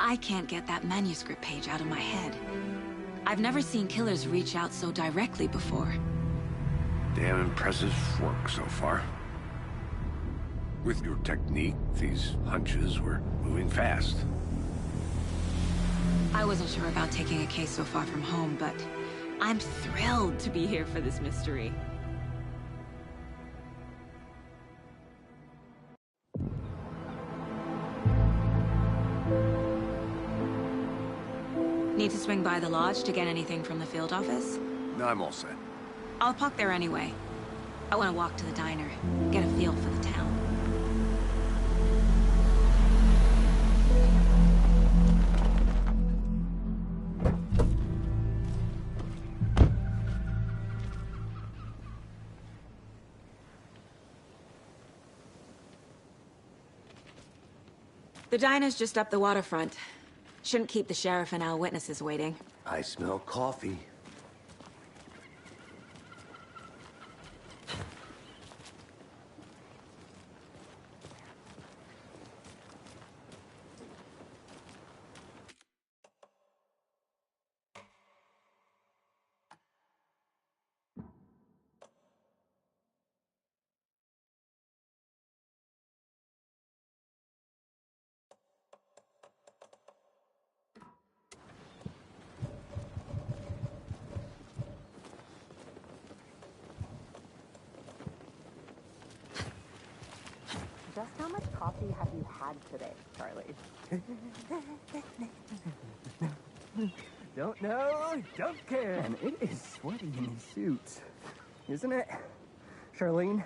I can't get that manuscript page out of my head. I've never seen killers reach out so directly before. Damn impressive work so far. With your technique, these hunches were moving fast. I wasn't sure about taking a case so far from home, but I'm thrilled to be here for this mystery. Need to swing by the lodge to get anything from the field office? No, I'm all set. I'll park there anyway. I want to walk to the diner, get a feel for the town. The diner's just up the waterfront. Shouldn't keep the sheriff and our witnesses waiting. I smell coffee. Just how much coffee have you had today, Charlie? Don't know, don't care. And it is sweaty in his suit, isn't it? Charlene,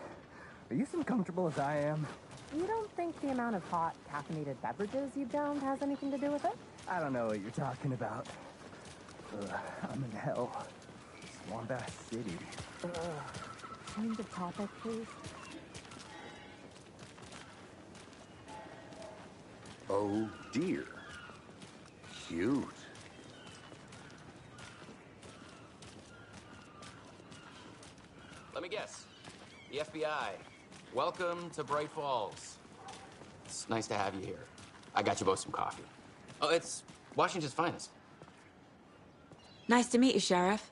are you as comfortable as I am? You don't think the amount of hot, caffeinated beverages you've downed has anything to do with it? I don't know what you're talking about. I'm in hell. Swamp Ass City. Change of topic, please. Oh dear. Cute. Let me guess. The FBI. Welcome to Bright Falls. It's nice to have you here. I got you both some coffee. Oh, it's Washington's finest. Nice to meet you, Sheriff.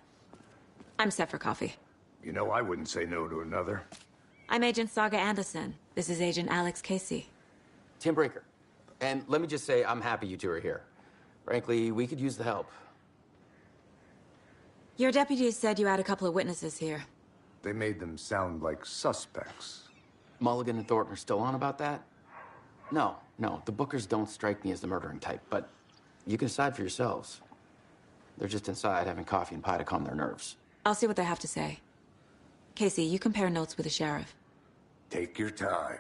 I'm set for coffee. You know, I wouldn't say no to another. I'm Agent Saga Anderson. This is Agent Alex Casey. Tim Breaker. And let me just say, I'm happy you two are here. Frankly, we could use the help. Your deputies said you had a couple of witnesses here. They made them sound like suspects. Mulligan and Thornton are still on about that? No, the Bookers don't strike me as the murdering type, but you can decide for yourselves. They're just inside having coffee and pie to calm their nerves. I'll see what they have to say. Casey, you compare notes with the sheriff. Take your time.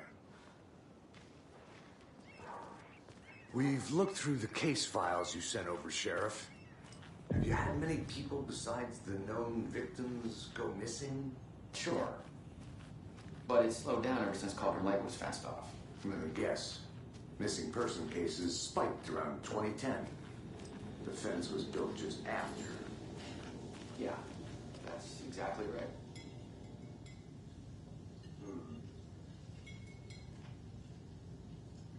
We've looked through the case files you sent over, Sheriff. Have you had many people besides the known victims go missing? Sure. But it's slowed down ever since Calder Light was fast off. Let me guess. Missing person cases spiked around 2010. The fence was built just after. Yeah, that's exactly right.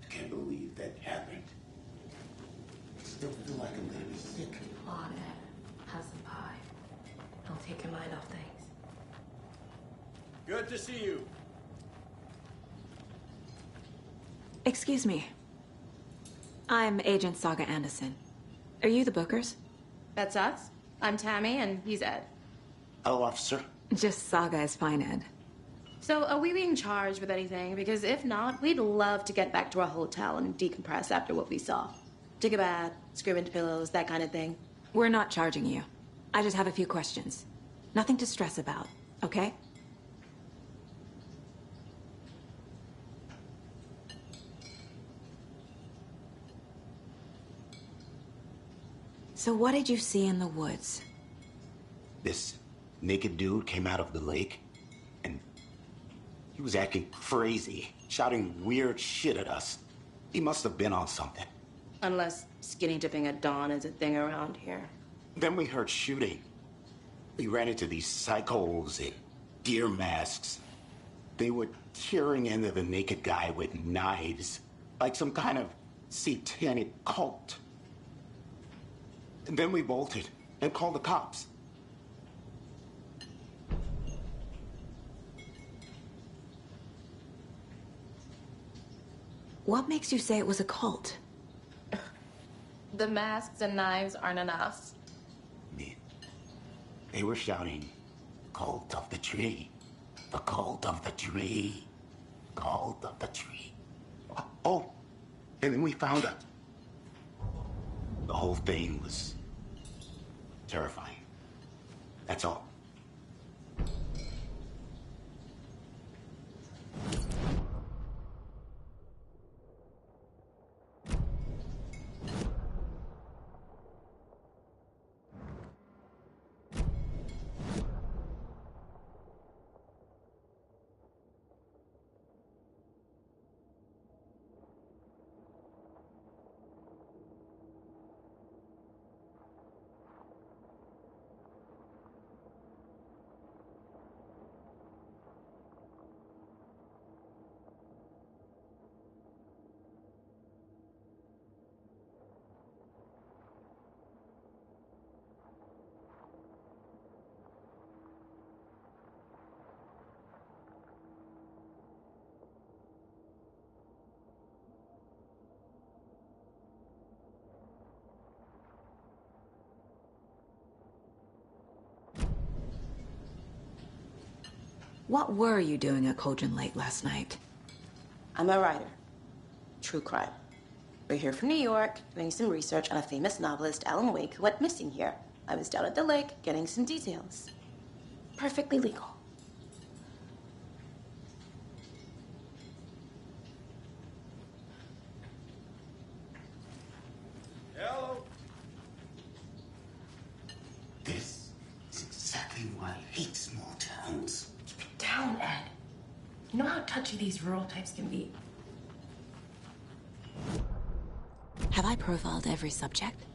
I can't believe that happened. I still feel like I'm gonna be sick. Come on, Ed. Have some pie. Don't take your mind off things. Good to see you. Excuse me. I'm Agent Saga Anderson. Are you the Bookers? That's us. I'm Tammy, and he's Ed. Hello, officer. Just Saga is fine, Ed. So, are we being charged with anything? Because if not, we'd love to get back to our hotel and decompress after what we saw. Take a bath, scream into pillows, that kind of thing. We're not charging you. I just have a few questions. Nothing to stress about, okay? So what did you see in the woods? This naked dude came out of the lake, and he was acting crazy, shouting weird shit at us. He must have been on something. Unless skinny dipping at dawn is a thing around here. Then we heard shooting. We ran into these psychos in deer masks. They were tearing into the naked guy with knives, like some kind of satanic cult. And then we bolted and called the cops. What makes you say it was a cult? The masks and knives aren't enough. They were shouting, "Cult of the tree. The cult of the tree. Cult of the tree." Oh, and then we found it. The whole thing was terrifying. That's all. What were you doing at Cauldron Lake last night? I'm a writer. True crime. We're here from New York, doing some research on a famous novelist, Alan Wake, who went missing here. I was down at the lake, getting some details. Perfectly legal. Hello. This is exactly why I hate small towns. Keep it down, Ed. You know how touchy these rural types can be. Have I profiled every subject?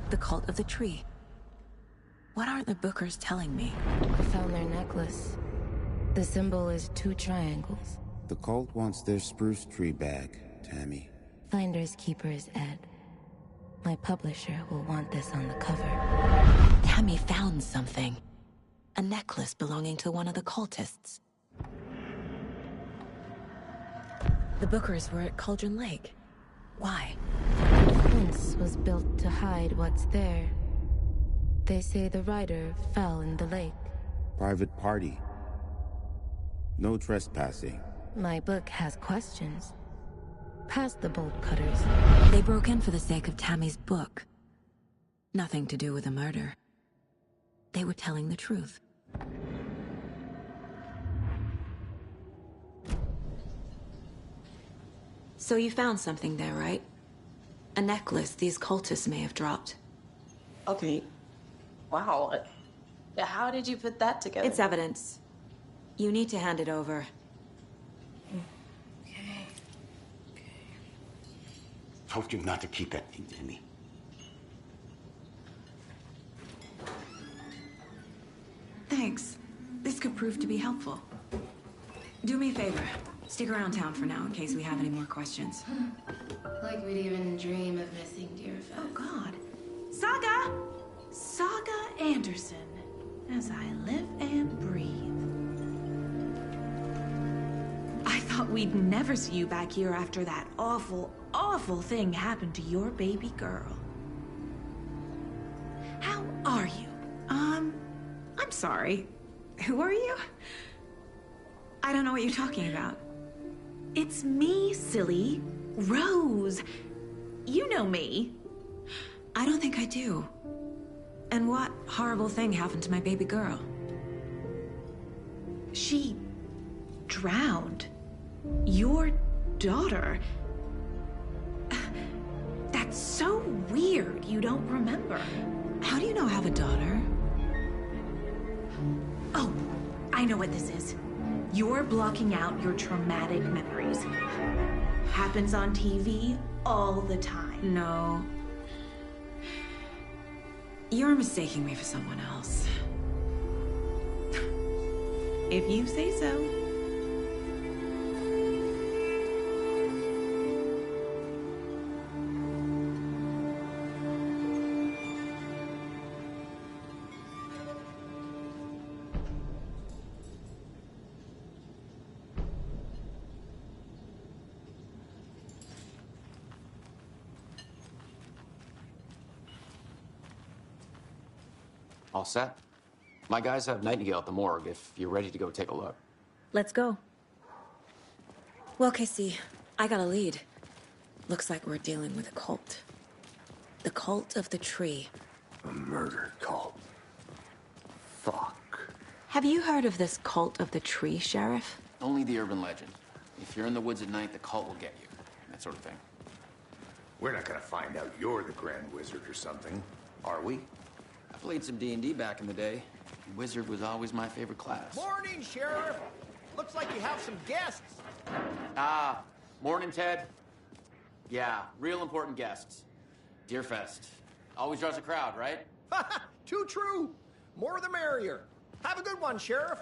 The cult of the tree. What aren't the Bookers telling me? I found their necklace. The symbol is 2 triangles. The cult wants their spruce tree back, Tammy. Finders keepers, Ed. My publisher will want this on the cover. Tammy found something. A necklace belonging to one of the cultists. The Bookers were at Cauldron Lake. Why? The fence was built to hide what's there. They say the rider fell in the lake. Private party. No trespassing. My book has questions. Past the bolt cutters. They broke in for the sake of Tammy's book. Nothing to do with the murder. They were telling the truth. So you found something there, right? A necklace these cultists may have dropped. Okay. Wow. How did you put that together? It's evidence. You need to hand it over. Okay. Told you not to keep that thing to me. Thanks. This could prove to be helpful. Do me a favor. Stick around town for now in case we have any more questions. Like we'd even dream of missing dear Fez. Oh, God. Saga! Saga Anderson. As I live and breathe. I thought we'd never see you back here after that awful, awful thing happened to your baby girl. How are you? I'm sorry. Who are you? I don't know what you're talking about. It's me, silly. Rose. You know me. I don't think I do. And what horrible thing happened to my baby girl? She drowned. Your daughter. That's so weird you don't remember. How do you know I have a daughter? Oh, I know what this is. You're blocking out your traumatic memories. Happens on TV all the time. No. You're mistaking me for someone else. If you say so. All set? My guys have Nightingale at the morgue if you're ready to go take a look. Let's go. Well, Casey, I got a lead. Looks like we're dealing with a cult. The cult of the tree. A murder cult. Fuck. Have you heard of this cult of the tree, Sheriff? Only the urban legend. If you're in the woods at night, the cult will get you. That sort of thing. We're not gonna find out you're the Grand Wizard or something, are we? I played some D&D back in the day. Wizard was always my favorite class. Morning, Sheriff. Looks like you have some guests. Ah, morning, Ted. Yeah, real important guests. Deerfest. Always draws a crowd, right? Too true. More the merrier. Have a good one, Sheriff.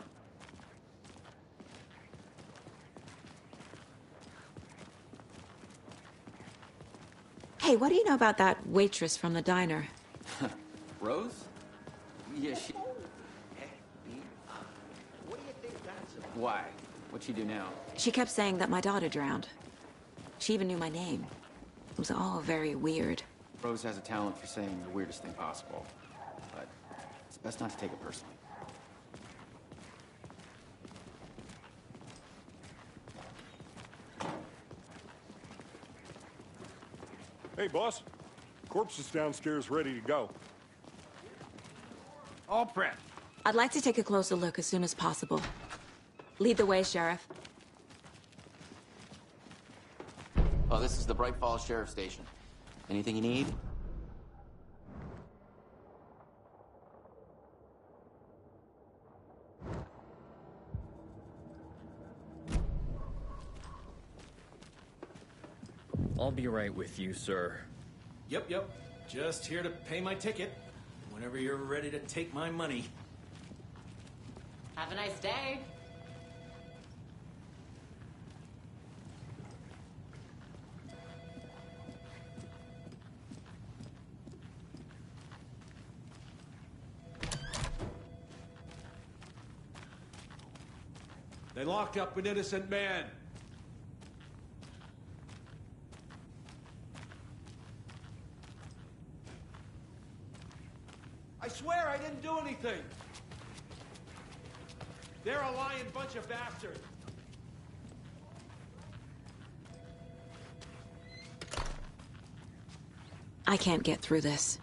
Hey, what do you know about that waitress from the diner? Rose? Yeah, she... What do you think that's about? Why? What'd she do now? She kept saying that my daughter drowned. She even knew my name. It was all very weird. Rose has a talent for saying the weirdest thing possible. But it's best not to take it personally. Hey, boss. Corpse is downstairs ready to go. All prepped. I'd like to take a closer look as soon as possible. Lead the way, Sheriff. Well, this is the Bright Falls Sheriff Station. Anything you need? I'll be right with you, sir. Yep. Just here to pay my ticket. Whenever you're ready to take my money. Have a nice day. They locked up an innocent man. I swear I didn't do anything. They're a lying bunch of bastards. I can't get through this.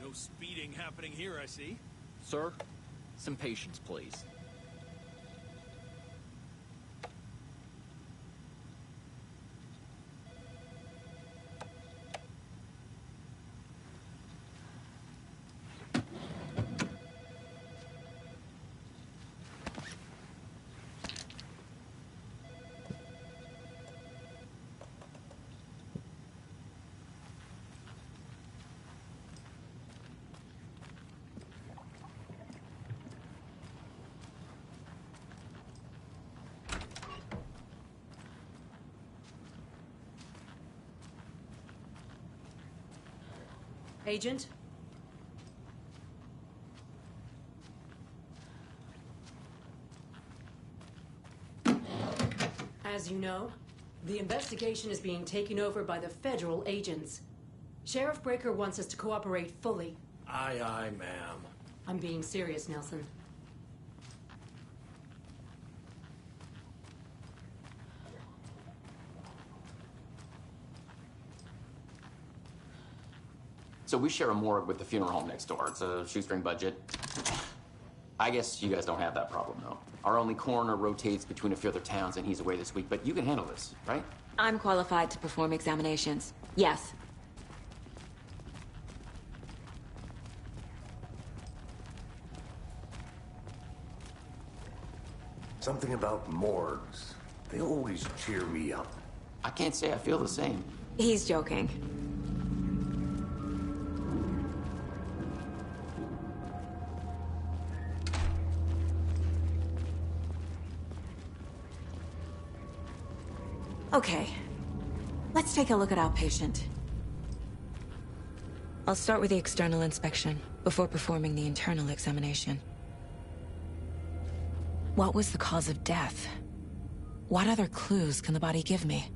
No speeding happening here, I see. Sir, some patience, please. Agent? As you know, the investigation is being taken over by the federal agents. Sheriff Breaker wants us to cooperate fully. Aye, aye, ma'am. I'm being serious, Nelson. So we share a morgue with the funeral home next door. It's a shoestring budget. I guess you guys don't have that problem, though. Our only coroner rotates between a few other towns, and he's away this week, but you can handle this, right? I'm qualified to perform examinations. Yes. Something about morgues. They always cheer me up. I can't say I feel the same. He's joking. Okay. Let's take a look at our patient. I'll start with the external inspection before performing the internal examination. What was the cause of death? What other clues can the body give me?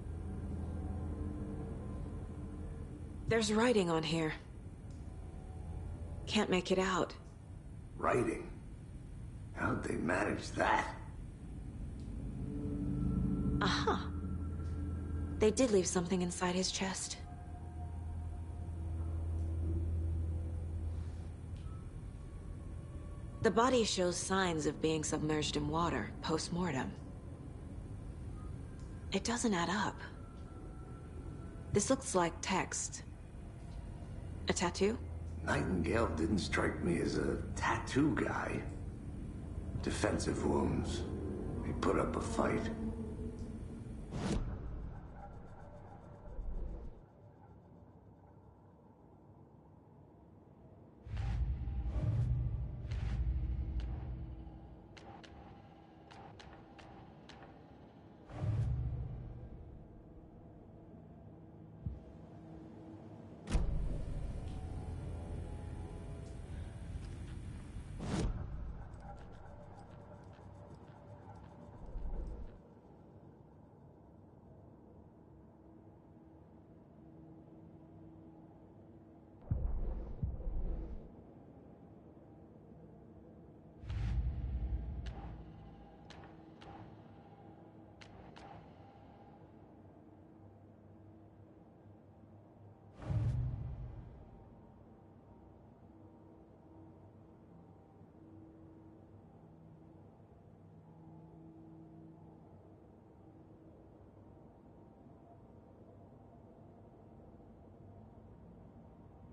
There's writing on here. Can't make it out. Writing? How'd they manage that? Aha. They did leave something inside his chest. The body shows signs of being submerged in water post-mortem. It doesn't add up. This looks like text. A tattoo? Nightingale didn't strike me as a tattoo guy. Defensive wounds. He put up a fight.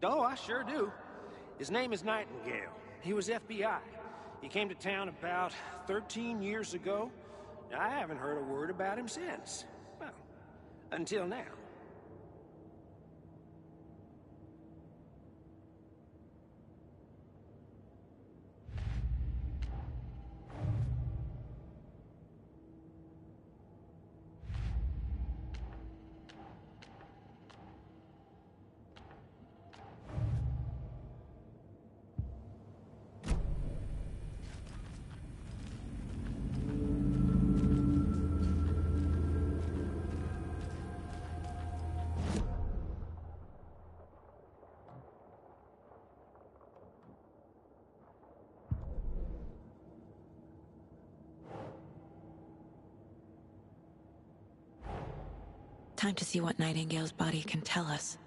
Oh, I sure do. His name is Nightingale. He was FBI. He came to town about 13 years ago. I haven't heard a word about him since. Well, until now. Time to see what Nightingale's body can tell us.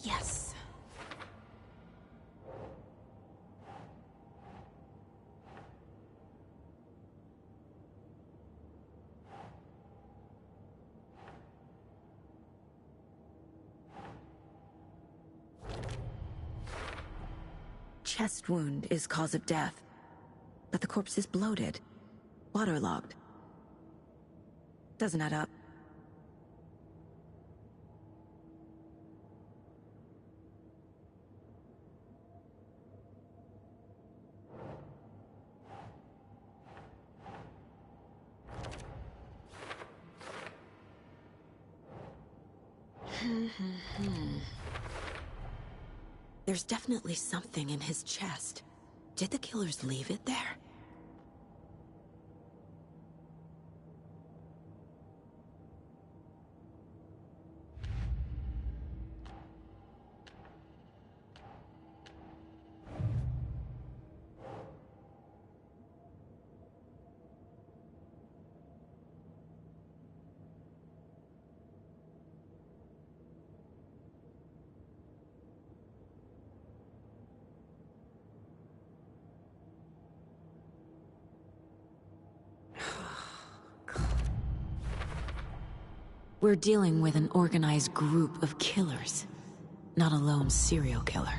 Yes. Chest wound is cause of death, but the corpse is bloated, waterlogged. Doesn't add up. There's definitely something in his chest. Did the killers leave it there? We're dealing with an organized group of killers, not a lone serial killer.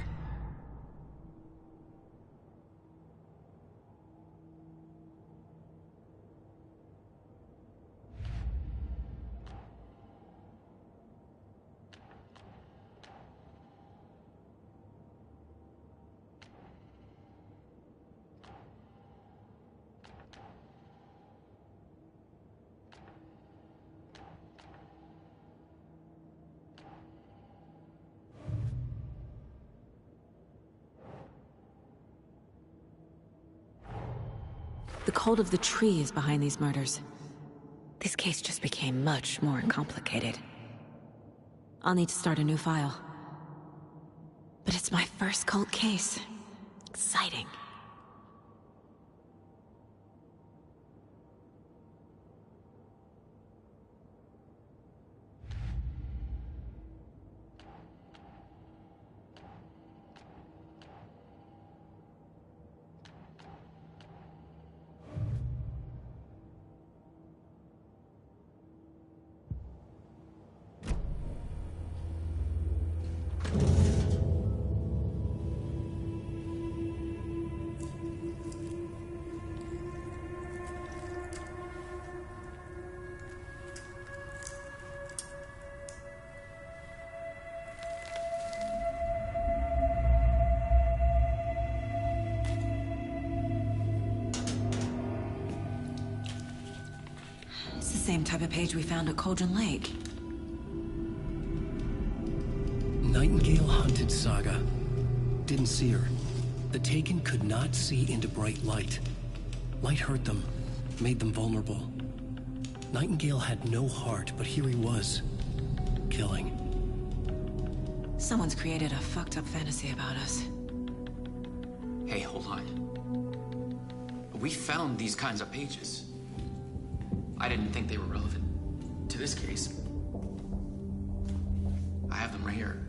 The cult of the tree is behind these murders. This case just became much more complicated. I'll need to start a new file. But it's my first cult case. Exciting. It's the same type of page we found at Cauldron Lake. Nightingale hunted Saga. Didn't see her. The Taken could not see into bright light. Light hurt them, made them vulnerable. Nightingale had no heart, but here he was, killing. Someone's created a fucked up fantasy about us. Hey, hold on. We found these kinds of pages. I didn't think they were relevant to this case. I have them right here.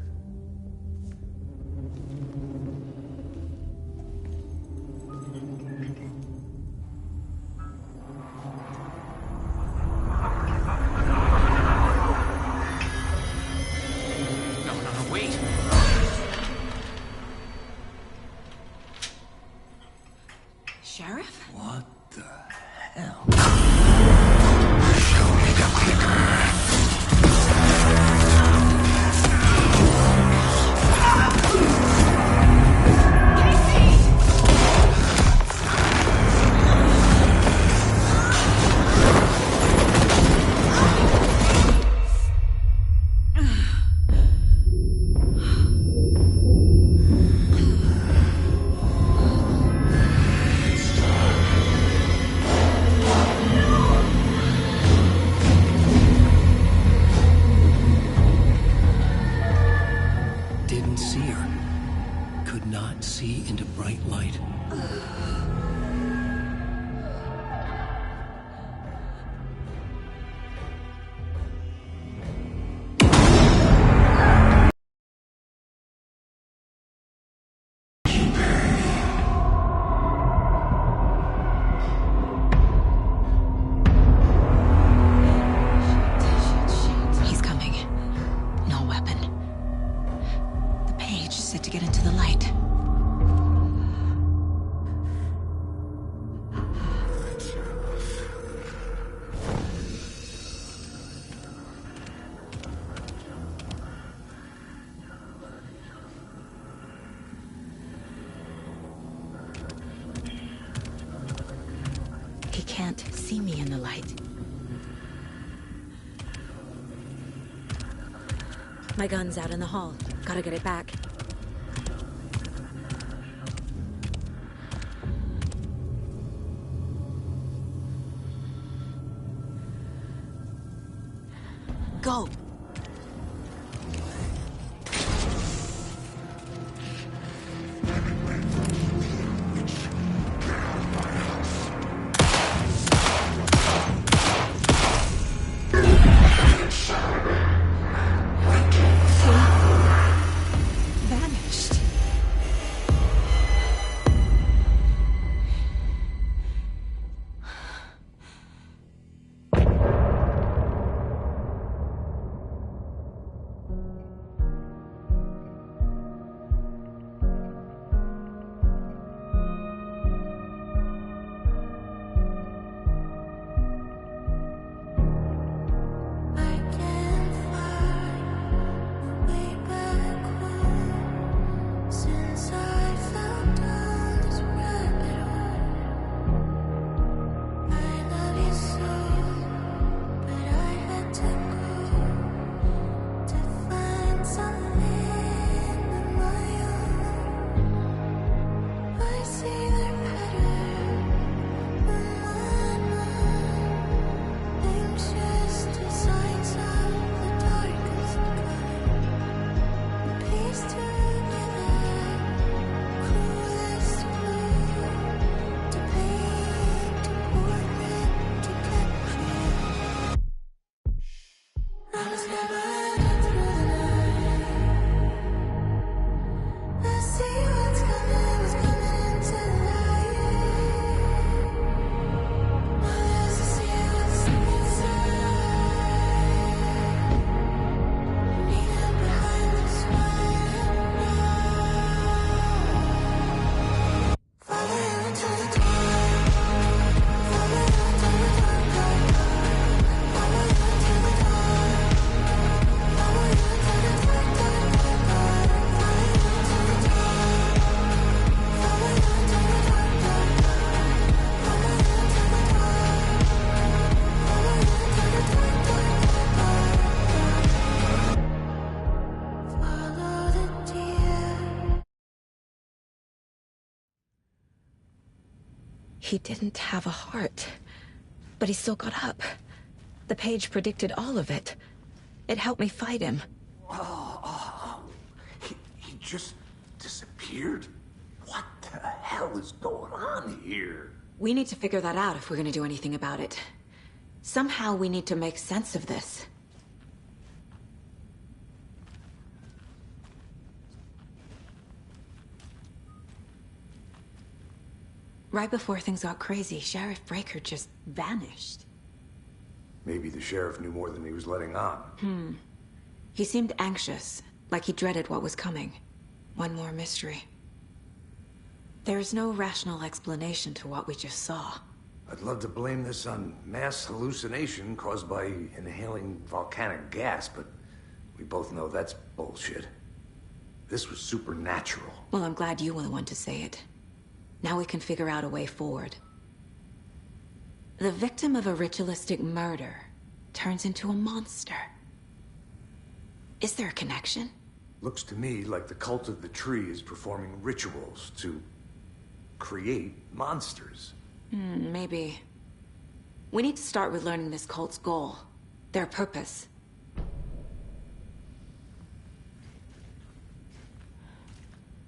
No, wait. Sheriff? What the hell? can't see me in the light. My gun's out in the hall. Gotta get it back. Go! Vanished. Since I found all this rabbit hole, I love you so, but I had to go to find something of my own. I see their pattern in my mind, anxious designs of the darkest kind, piece together. Cruelest blue to paint a portrait to capture. I was never running through the night. I see what's coming into the light. My eyes see what's inside. Needed behind the smile. Follow you into the dark. Follow you into the dark. Follow you into the dark. Follow you into the dark, dark, dark, dark. Follow you into the dark. Follow you into the dark, dark, dark. Follow you into the dark. Follow you into the dark, dark, dark, dark. Follow the deer. He didn't have a heart, but he still got up. The page predicted all of it. It helped me fight him. He just disappeared? What the hell is going on here? We need to figure that out if we're gonna do anything about it. Somehow we need to make sense of this. Right before things got crazy, Sheriff Breaker just vanished. Maybe the sheriff knew more than he was letting on. He seemed anxious, like he dreaded what was coming. One more mystery. There's no rational explanation to what we just saw. I'd love to blame this on mass hallucination caused by inhaling volcanic gas, but we both know that's bullshit. This was supernatural. Well, I'm glad you were the one to say it. Now we can figure out a way forward. The victim of a ritualistic murder turns into a monster. Is there a connection? Looks to me like the cult of the tree is performing rituals to create monsters. Maybe. We need to start with learning this cult's goal, their purpose.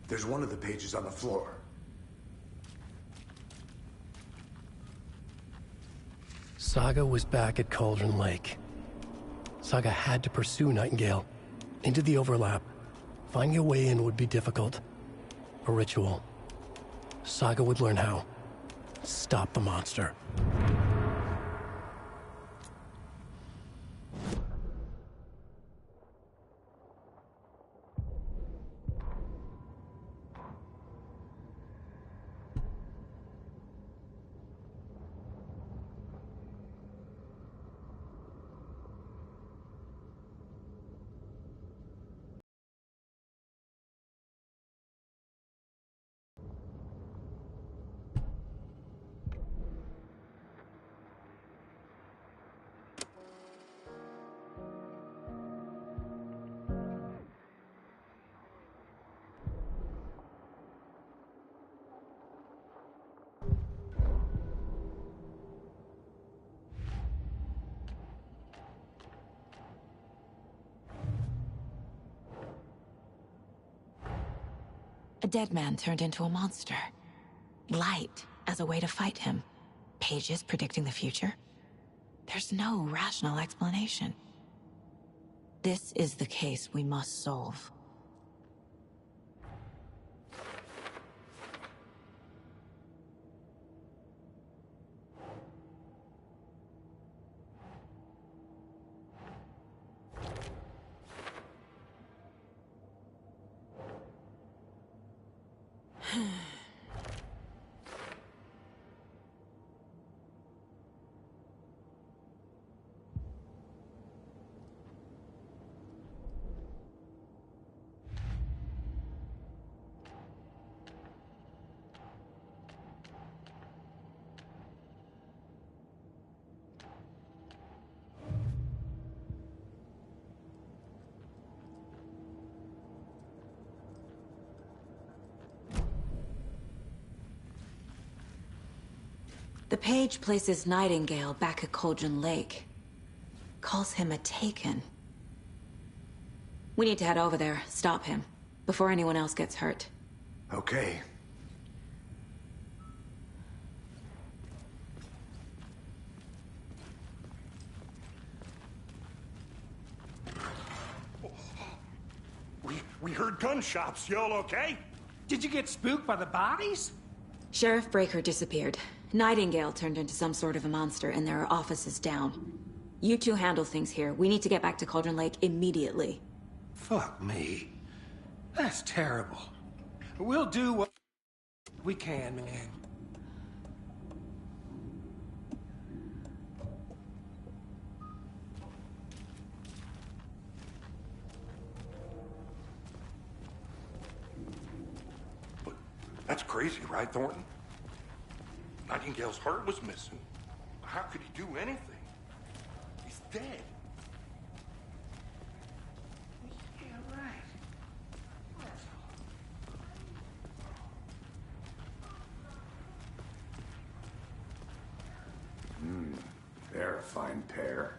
There's one of the pages on the floor. Saga was back at Cauldron Lake. Saga had to pursue Nightingale into the overlap. Finding a way in would be difficult. A ritual. Saga would learn how. Stop the monster. dead man turned into a monster. Light as a way to fight him. Pages predicting the future. There's no rational explanation. This is the case we must solve. The page places Nightingale back at Cauldron Lake. Calls him a Taken. We need to head over there, stop him, before anyone else gets hurt. Okay. We heard gunshots. Y'all okay? Did you get spooked by the bodies? Sheriff Breaker disappeared. Nightingale turned into some sort of a monster, and there are offices down. You two handle things here. We need to get back to Cauldron Lake immediately. Fuck me. That's terrible. We'll do what we can, man. That's crazy, right, Thornton? Nightingale's heart was missing. How could he do anything? He's dead. Yeah, right. They're a fine pair.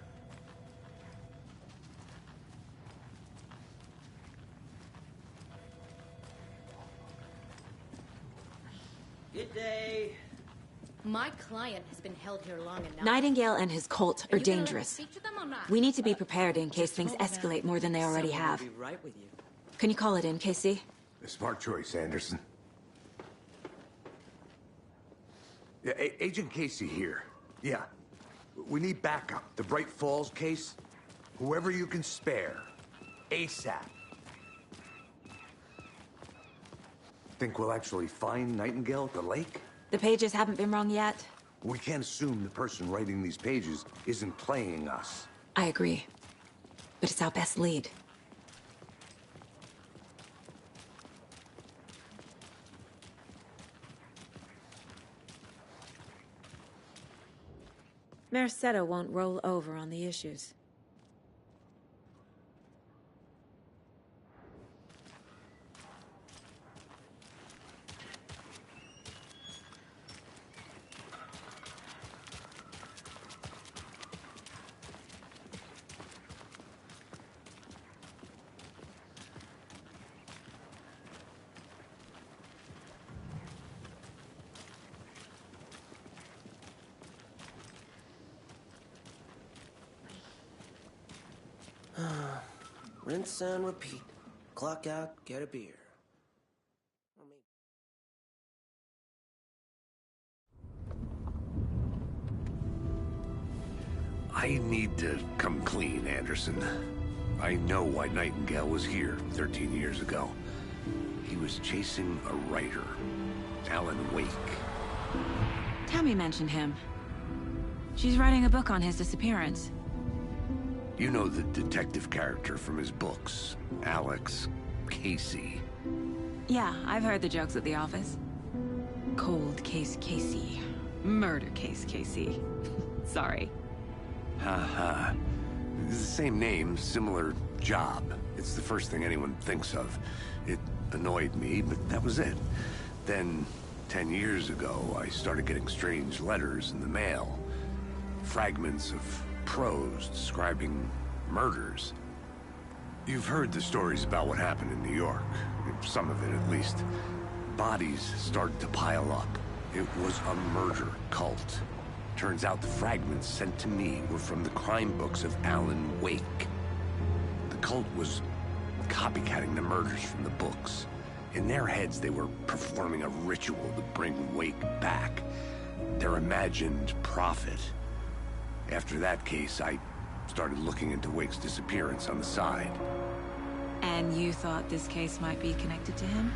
Good day. My client has been held here long enough. Nightingale and his cult are you gonna let me dangerous. speak to them or not? We need to be prepared in case things escalate more than they already have. Someone will be right with you. Can you call it in, Casey? A smart choice, Anderson. Yeah, Agent Casey here. Yeah. We need backup. The Bright Falls case. Whoever you can spare. ASAP. Think we'll actually find Nightingale at the lake? The pages haven't been wrong yet. We can't assume the person writing these pages isn't playing us. I agree. But it's our best lead. Merced won't roll over on the issues. Rinse and repeat. Clock out, get a beer. I need to come clean, Anderson. I know why Nightingale was here 13 years ago. He was chasing a writer, Alan Wake. Tammy mentioned him. She's writing a book on his disappearance. You know the detective character from his books, Alex Casey. Yeah, I've heard the jokes at the office. Cold case Casey. Murder case Casey. Sorry. Haha. It's the same name, similar job. It's the first thing anyone thinks of. It annoyed me, but that was it. Then, 10 years ago, I started getting strange letters in the mail. Fragments of prose describing murders. You've heard the stories about what happened in New York. Some of it, at least. Bodies started to pile up. It was a murder cult. Turns out the fragments sent to me were from the crime books of Alan Wake. The cult was copycatting the murders from the books. In their heads, they were performing a ritual to bring Wake back. Their imagined prophet. After that case, I started looking into Wake's disappearance on the side. And you thought this case might be connected to him?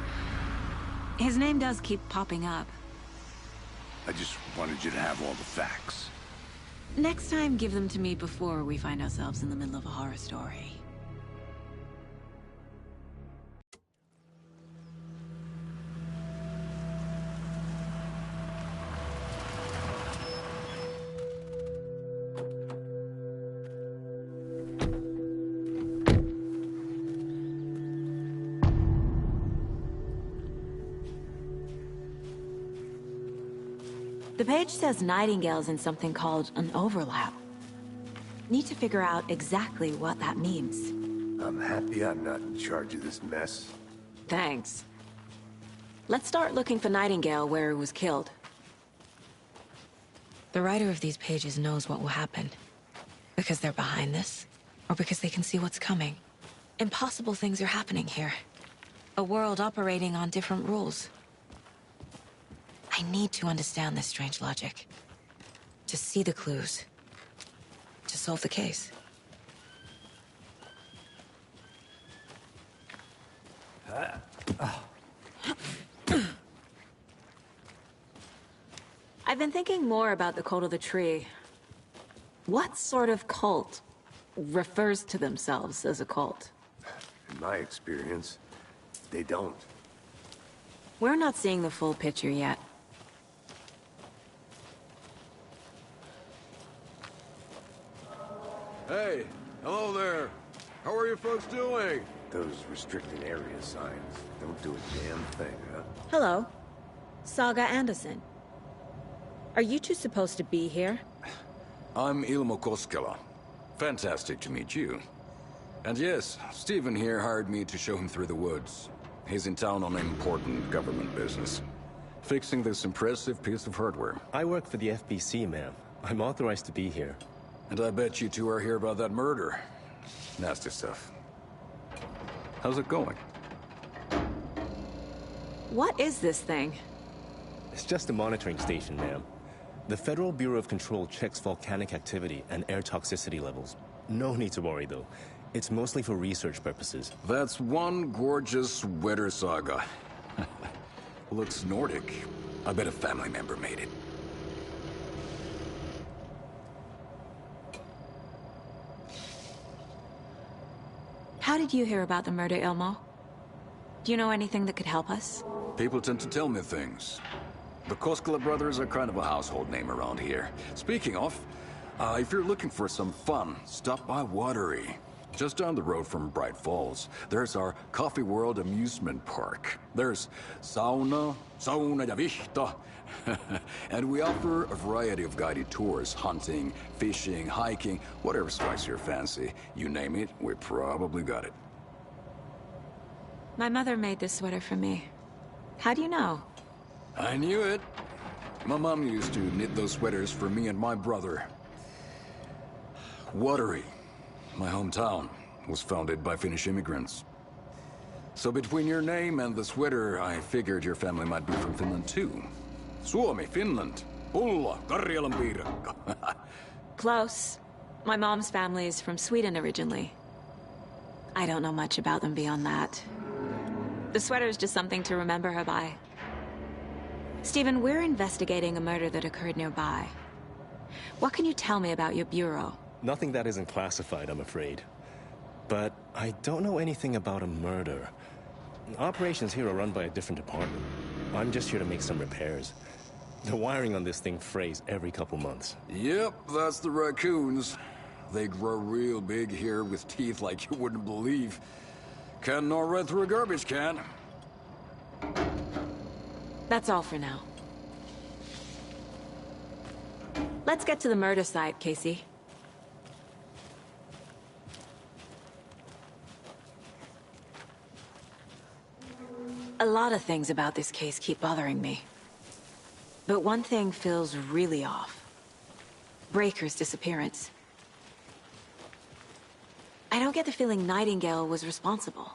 His name does keep popping up. I just wanted you to have all the facts. Next time, give them to me before we find ourselves in the middle of a horror story. The page says Nightingale's in something called an overlap. Need to figure out exactly what that means. I'm happy I'm not in charge of this mess. Thanks. Let's start looking for Nightingale where he was killed. The writer of these pages knows what will happen. Because they're behind this, or because they can see what's coming. Impossible things are happening here. A world operating on different rules. I need to understand this strange logic. To see the clues. To solve the case. I've been thinking more about the cult of the tree. What sort of cult refers to themselves as a cult? In my experience, they don't. We're not seeing the full picture yet. Hey, hello there. How are you folks doing? Those restricted area signs don't do a damn thing, huh? Hello. Saga Anderson. Are you two supposed to be here? I'm Ilmo Koskela. Fantastic to meet you. And yes, Stephen here hired me to show him through the woods. He's in town on important government business. Fixing this impressive piece of hardware. I work for the FBC, ma'am. I'm authorized to be here. And I bet you two are here about that murder. Nasty stuff. How's it going? What is this thing? It's just a monitoring station, ma'am. The Federal Bureau of Control checks volcanic activity and air toxicity levels. No need to worry, though. It's mostly for research purposes. That's one gorgeous weather saga. Looks Nordic. I bet a family member made it. How did you hear about the murder, Ilmo? Do you know anything that could help us? People tend to tell me things. The Koskela brothers are kind of a household name around here. Speaking of, if you're looking for some fun, stop by Watery. Just down the road from Bright Falls, there's our Coffee World amusement park. There's sauna ja vihta. And we offer a variety of guided tours, hunting, fishing, hiking, whatever strikes your fancy. You name it, we probably got it. My mother made this sweater for me. How do you know? I knew it. My mom used to knit those sweaters for me and my brother. Watery, my hometown, was founded by Finnish immigrants. So between your name and the sweater, I figured your family might be from Finland too. Suomi, Finland. Ulla, Karjalan piirakka. Close. My mom's family is from Sweden originally. I don't know much about them beyond that. The sweater is just something to remember her by. Stephen, we're investigating a murder that occurred nearby. What can you tell me about your bureau? Nothing that isn't classified, I'm afraid. But I don't know anything about a murder. Operations here are run by a different department. I'm just here to make some repairs. The wiring on this thing frays every couple months. Yep, that's the raccoons. They grow real big here with teeth like you wouldn't believe. Can't gnaw right through a garbage can. That's all for now. Let's get to the murder site, Casey. A lot of things about this case keep bothering me. But one thing feels really off. Breaker's disappearance. I don't get the feeling Nightingale was responsible.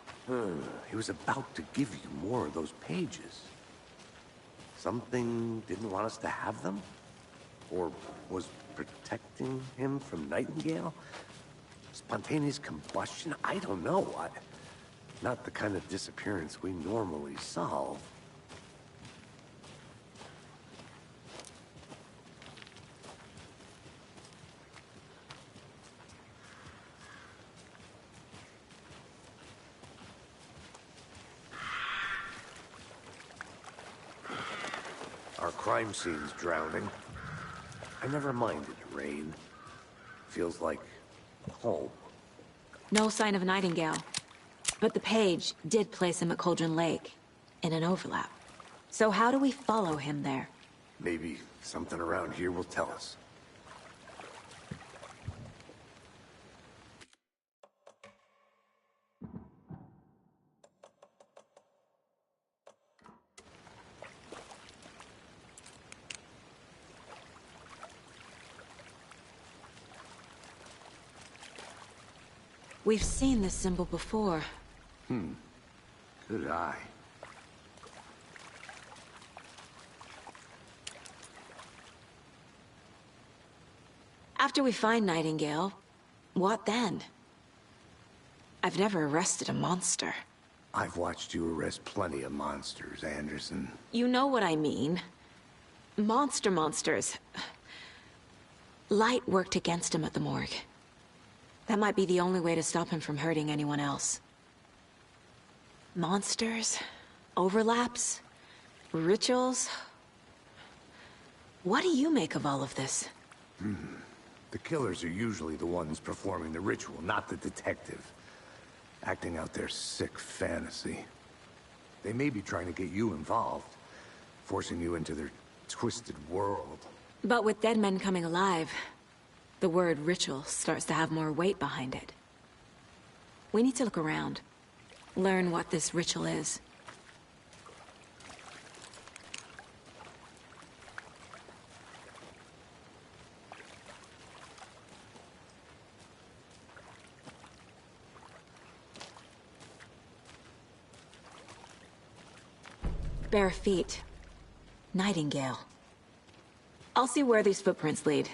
He was about to give you more of those pages. Something didn't want us to have them? Or was protecting him from Nightingale? Spontaneous combustion? I don't know. Not the kind of disappearance we normally solve. Our crime scene's drowning. I never minded rain. Feels like home. No sign of Nightingale. But the page did place him at Cauldron Lake, in an overlap. So how do we follow him there? Maybe something around here will tell us. We've seen this symbol before. Good eye. After we find Nightingale, what then? I've never arrested a monster. I've watched you arrest plenty of monsters, Anderson. You know what I mean. Monsters. Light worked against him at the morgue. That might be the only way to stop him from hurting anyone else. Monsters? Overlaps? Rituals? What do you make of all of this? The killers are usually the ones performing the ritual, not the detective. Acting out their sick fantasy. They may be trying to get you involved, forcing you into their twisted world. But with dead men coming alive, the word ritual starts to have more weight behind it. We need to look around. Learn what this ritual is. Bare feet. Nightingale. I'll see where these footprints lead.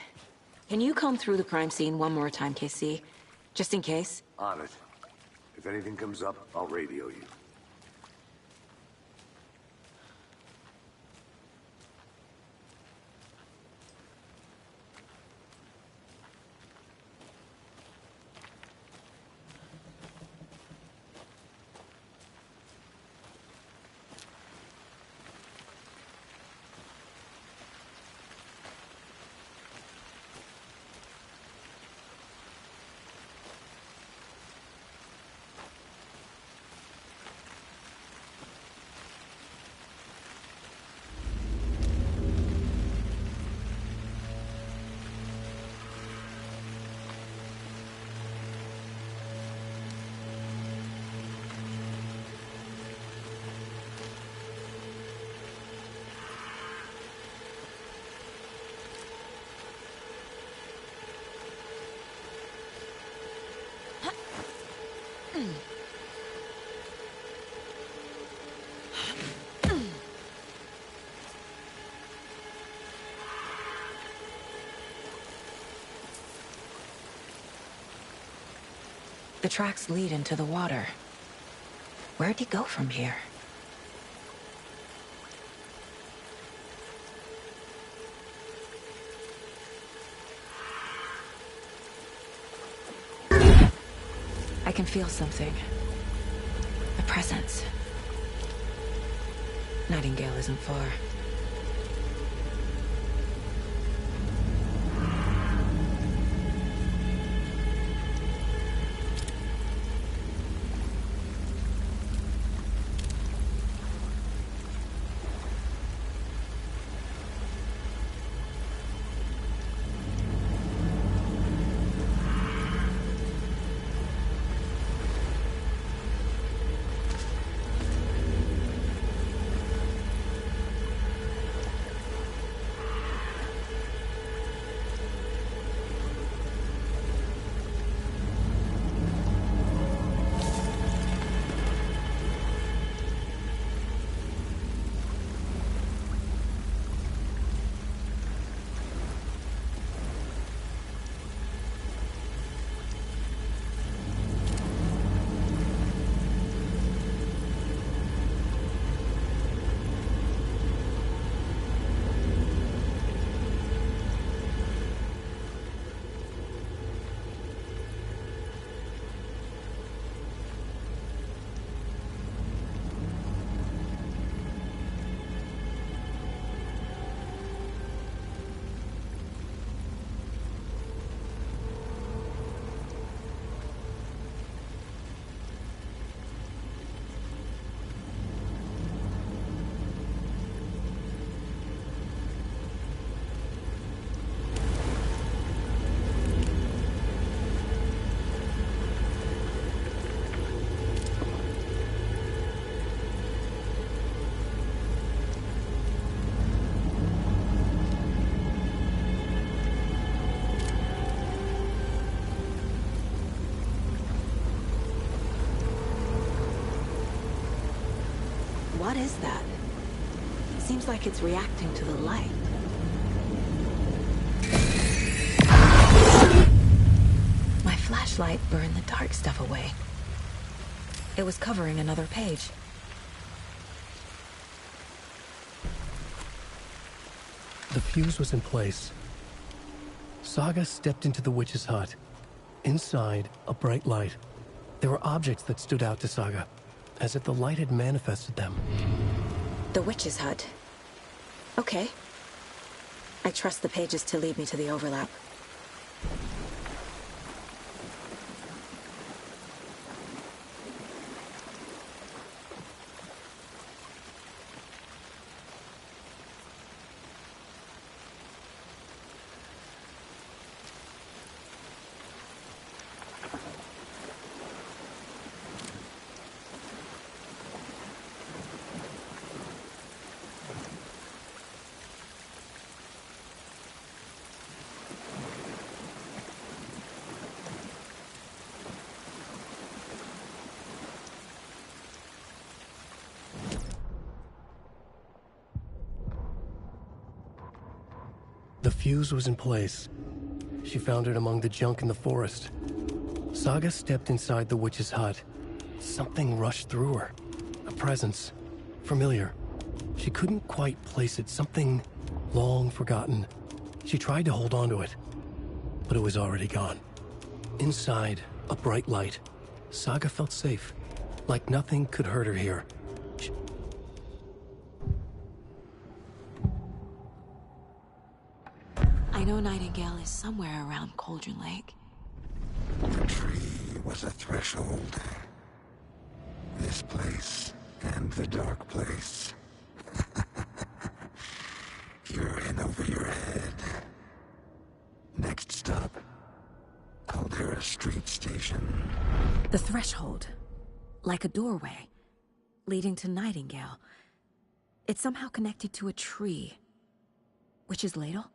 Can you comb through the crime scene one more time, KC? Just in case? On it. If anything comes up, I'll radio you. The tracks lead into the water. Where'd he go from here? I can feel something. A presence. Nightingale isn't far. What is that? Seems like it's reacting to the light. My flashlight burned the dark stuff away. It was covering another page. The fuse was in place. Saga stepped into the witch's hut. Inside, a bright light. There were objects that stood out to Saga, as if the light had manifested them. The witch's hut. Okay. I trust the pages to lead me to the overlap. The fuse was in place. She found it among the junk in the forest. Saga stepped inside the witch's hut. Something rushed through her. A presence. Familiar. She couldn't quite place it. Something long forgotten. She tried to hold on to it, but it was already gone. Inside, a bright light. Saga felt safe. Like nothing could hurt her here. I know Nightingale is somewhere around Cauldron Lake. The tree was a threshold. This place and the dark place. You're in over your head. Next stop, Caldera Street Station. The threshold. Like a doorway. Leading to Nightingale. It's somehow connected to a tree. Witch's ladle?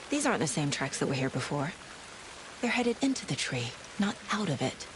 These aren't the same tracks that were here before. They're headed into the tree, not out of it.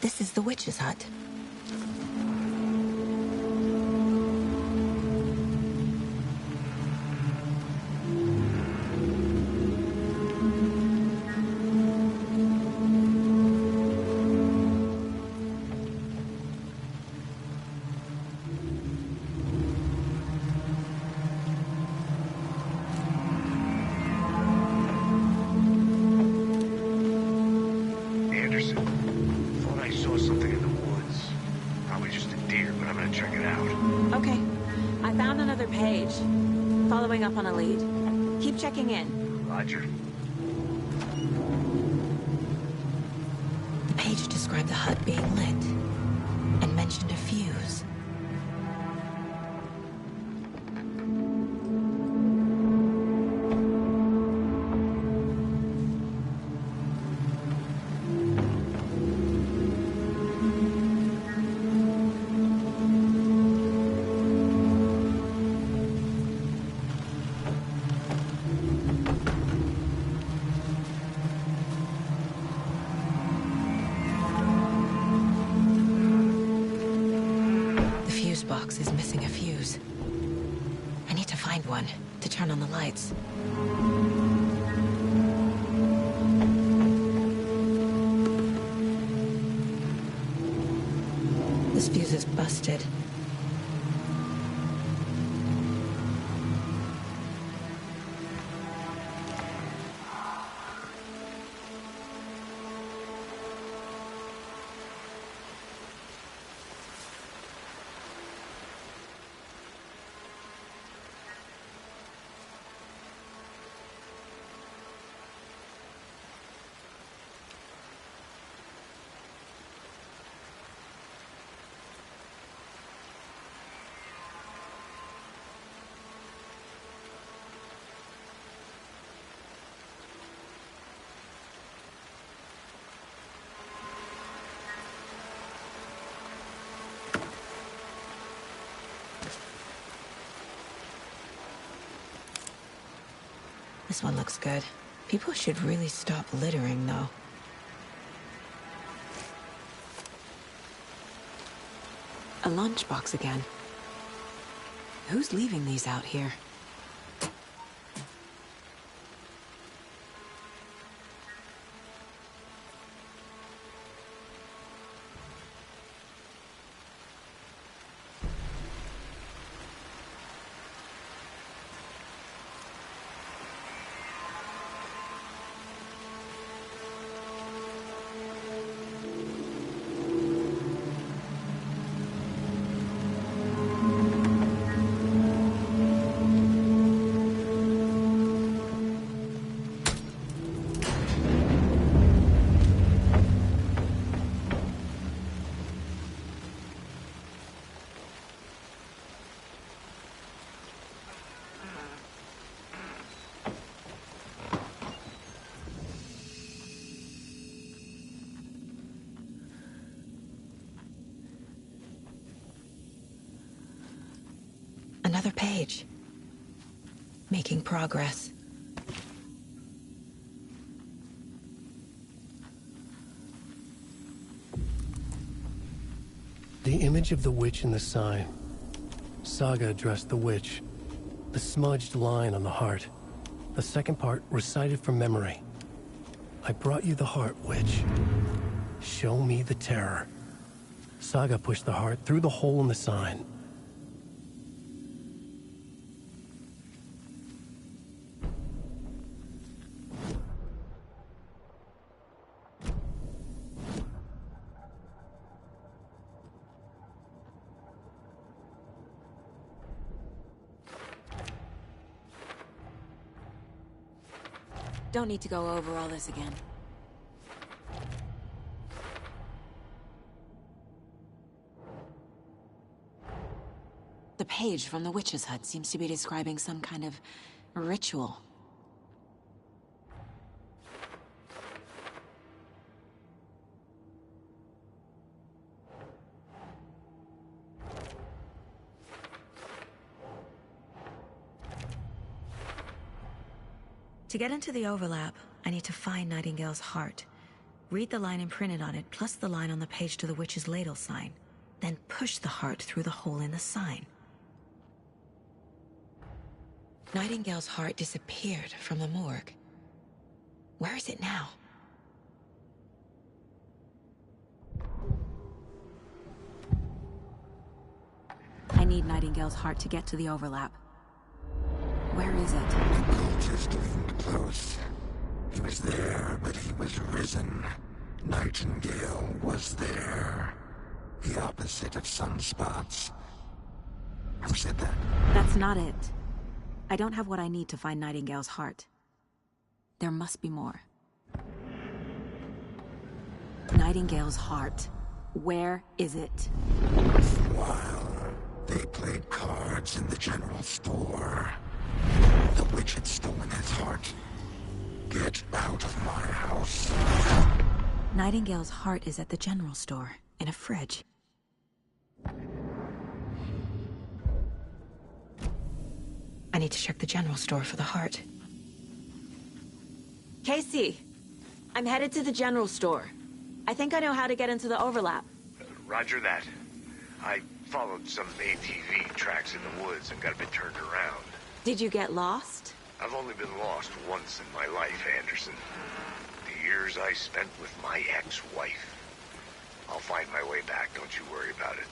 This is the witch's hut. Anderson, thought I saw something in the woods. Probably just a deer, but I'm gonna check it out. Okay. I found another page. Following up on a lead. Keep checking in. Roger. The page described the hut being lit and mentioned a fuse. The fuse box is missing a fuse. I need to find one to turn on the lights. This fuse is busted. This one looks good. People should really stop littering, though. A lunchbox again. Who's leaving these out here? Another page. Making progress. The image of the witch in the sign. Saga addressed the witch. The smudged line on the heart. The second part recited from memory. I brought you the heart, witch. Show me the terror. Saga pushed the heart through the hole in the sign. Don't need to go over all this again. The page from the witch's hut seems to be describing some kind of ritual. To get into the overlap, I need to find Nightingale's heart. Read the line imprinted on it, plus the line on the page to the witch's ladle sign. Then push the heart through the hole in the sign. Nightingale's heart disappeared from the morgue. Where is it now? I need Nightingale's heart to get to the overlap. Where is it? The cultist isn't close. He was there, but he was risen. Nightingale was there. The opposite of sunspots. Who said that? That's not it. I don't have what I need to find Nightingale's heart. There must be more. Nightingale's heart. Where is it? While they played cards in the general store, the witch had stolen his heart. Get out of my house. Nightingale's heart is at the general store, in a fridge. I need to check the general store for the heart. Casey! I'm headed to the general store. I think I know how to get into the overlap. Roger that. I followed some ATV tracks in the woods and got a bit turned around. Did you get lost? I've only been lost once in my life, Anderson. The years I spent with my ex-wife. I'll find my way back, don't you worry about it.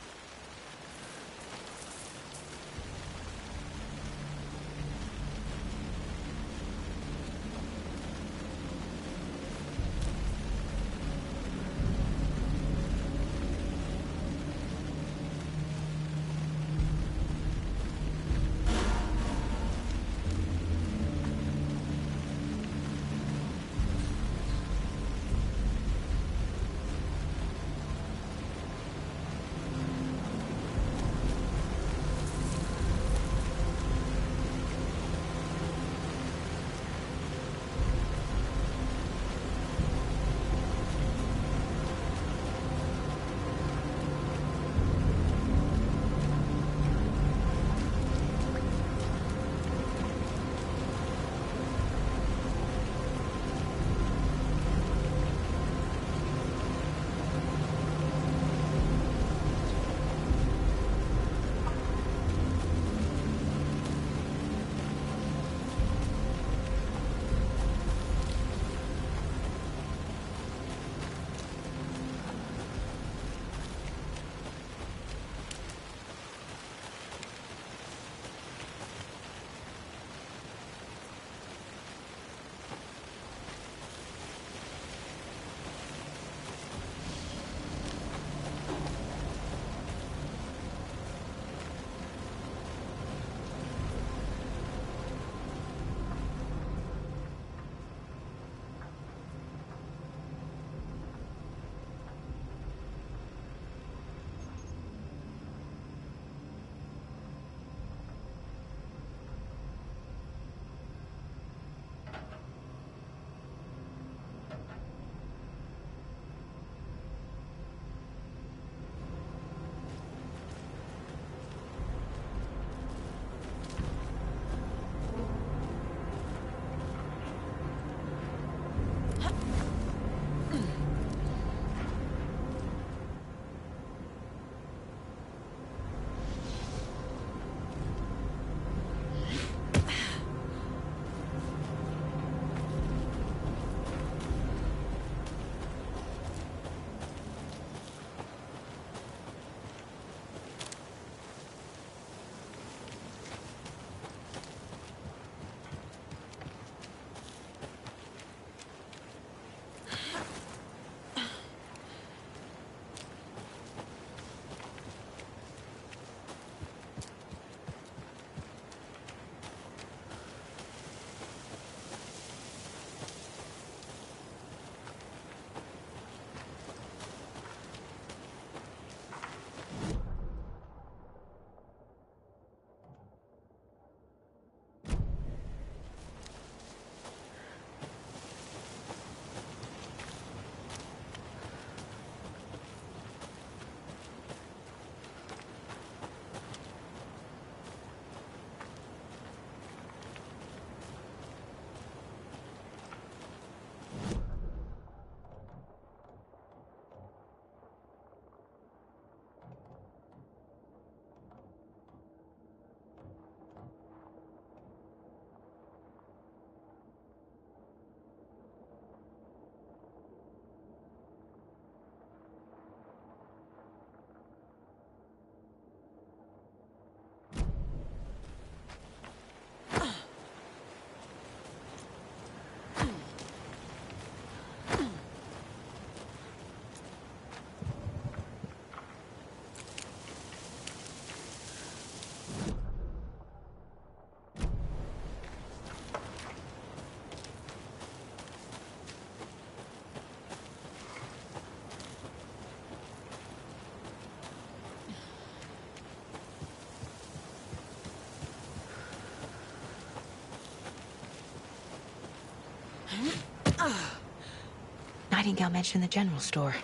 Nightingale mentioned the general store.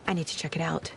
I need to check it out.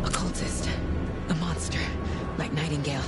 Occultist. A monster. Like Nightingale.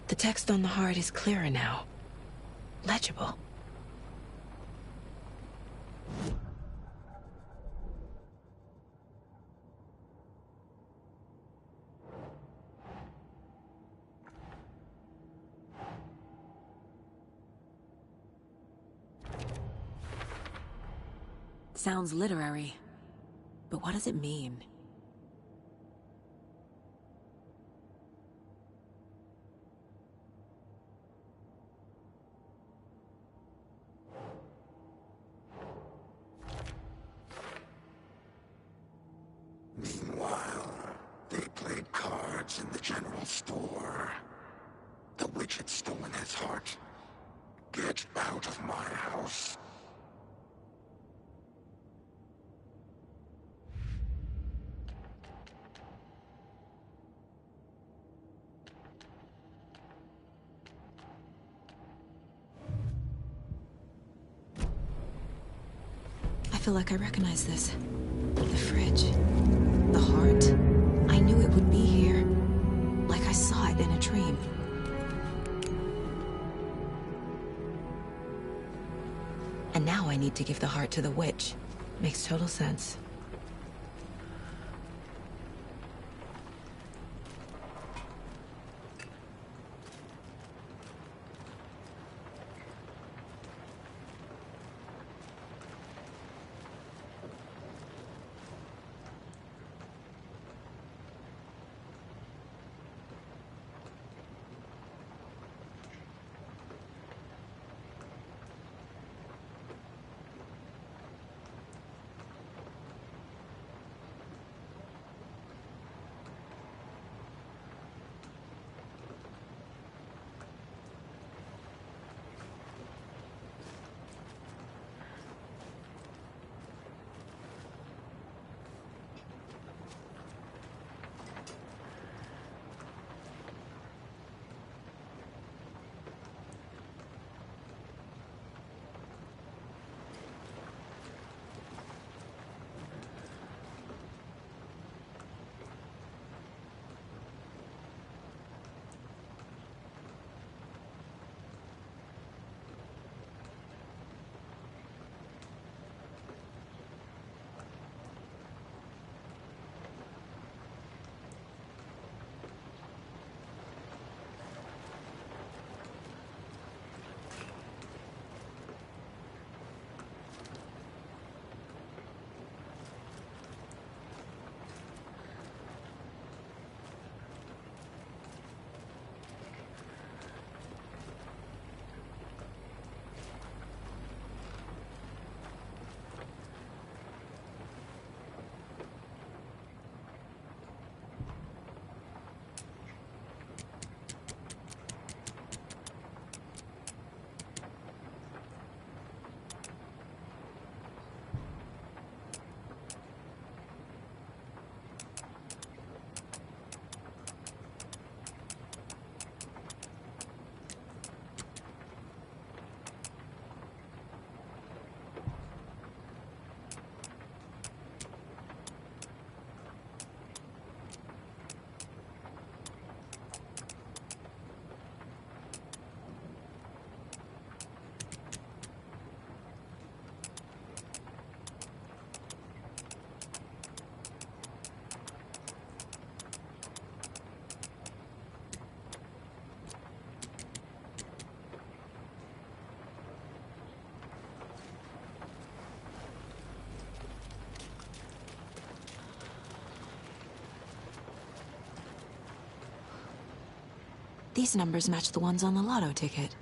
The text on the heart is clearer now. Legible. Sounds literary. But what does it mean? Meanwhile, they played cards in the general store. The witch had stolen his heart. Get out of my house. I feel like I recognize this. The fridge. The heart. I knew it would be here. Like I saw it in a dream. And now I need to give the heart to the witch. Makes total sense. These numbers match the ones on the lotto ticket.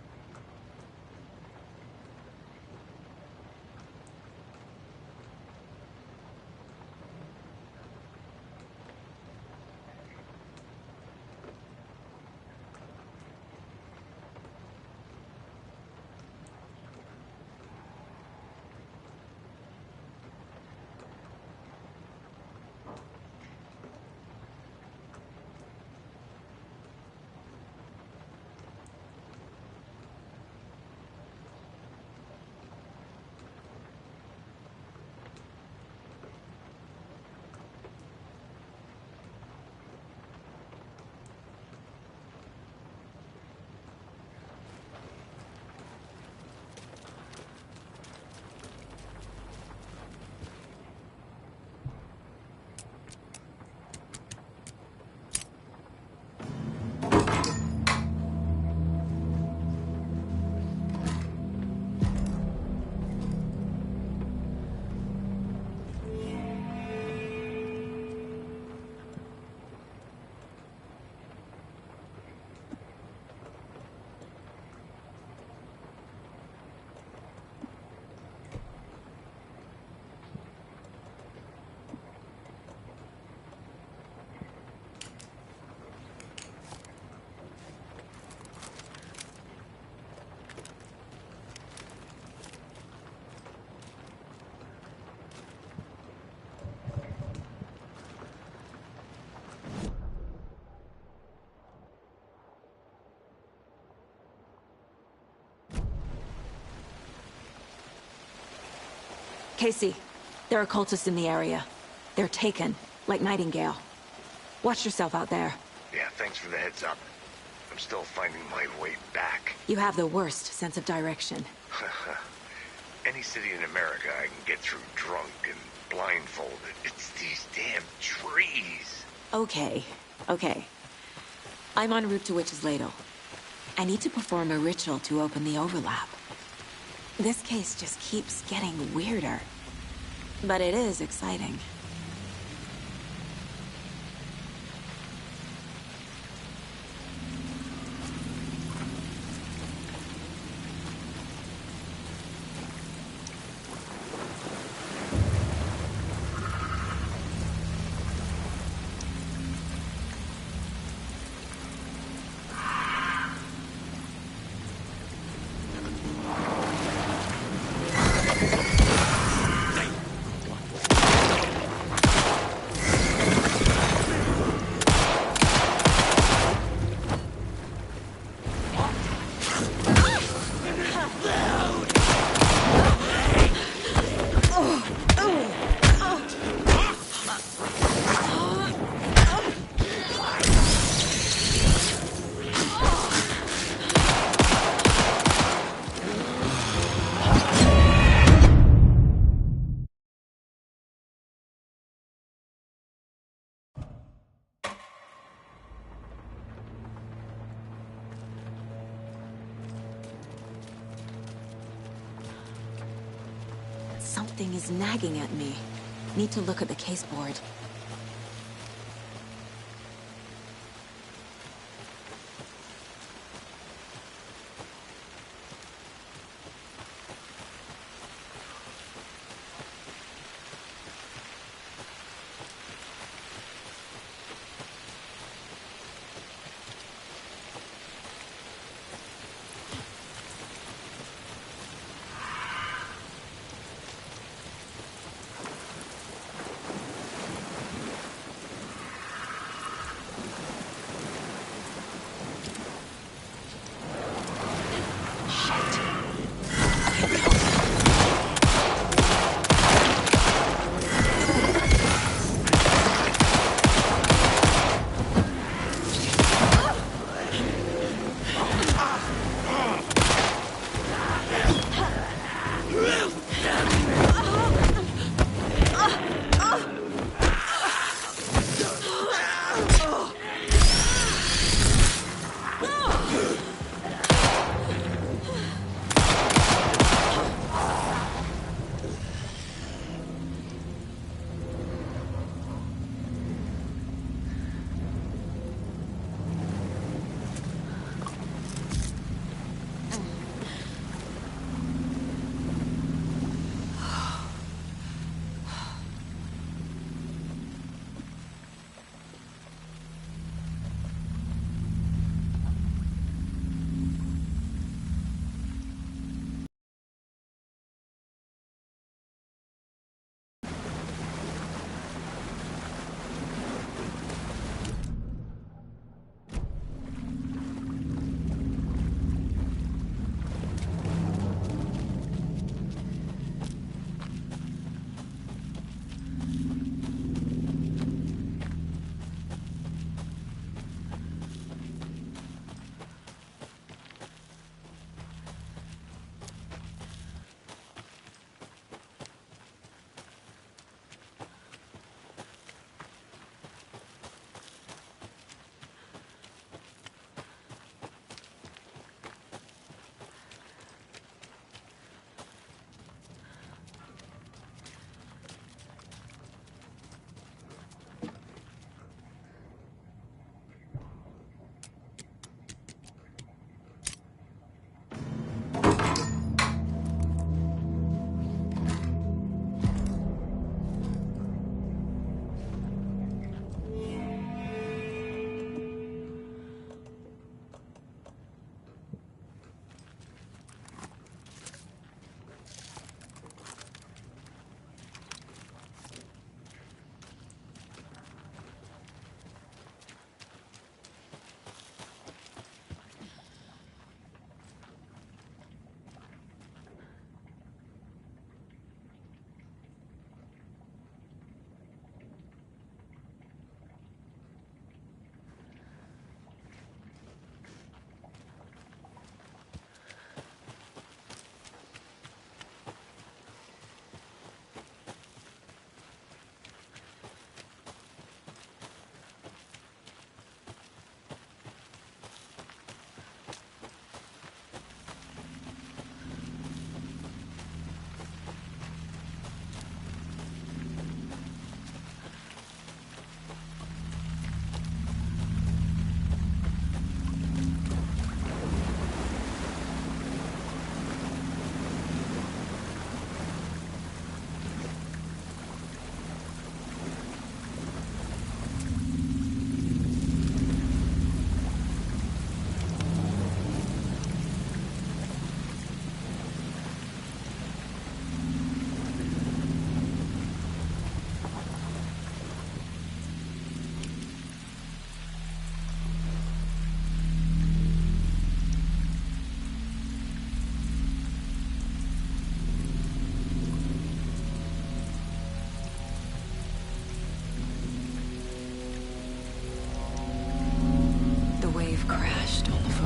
Casey, there are cultists in the area. They're taken, like Nightingale. Watch yourself out there. Yeah, thanks for the heads up. I'm still finding my way back. You have the worst sense of direction. Any city in America I can get through drunk and blindfolded. It's these damn trees. Okay, okay. I'm en route to Witch's Ladle. I need to perform a ritual to open the overlap. This case just keeps getting weirder. But it is exciting. Something is nagging at me. Need to look at the case board.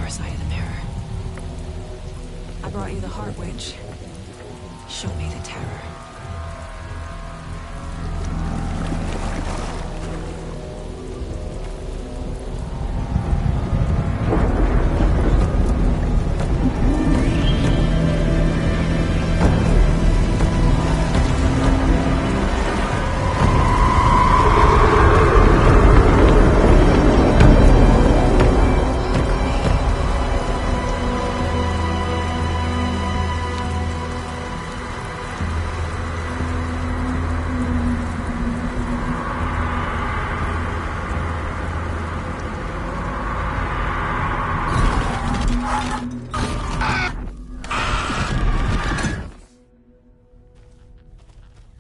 your side of the mirror. I brought you the Heart Witch. Show me the terror.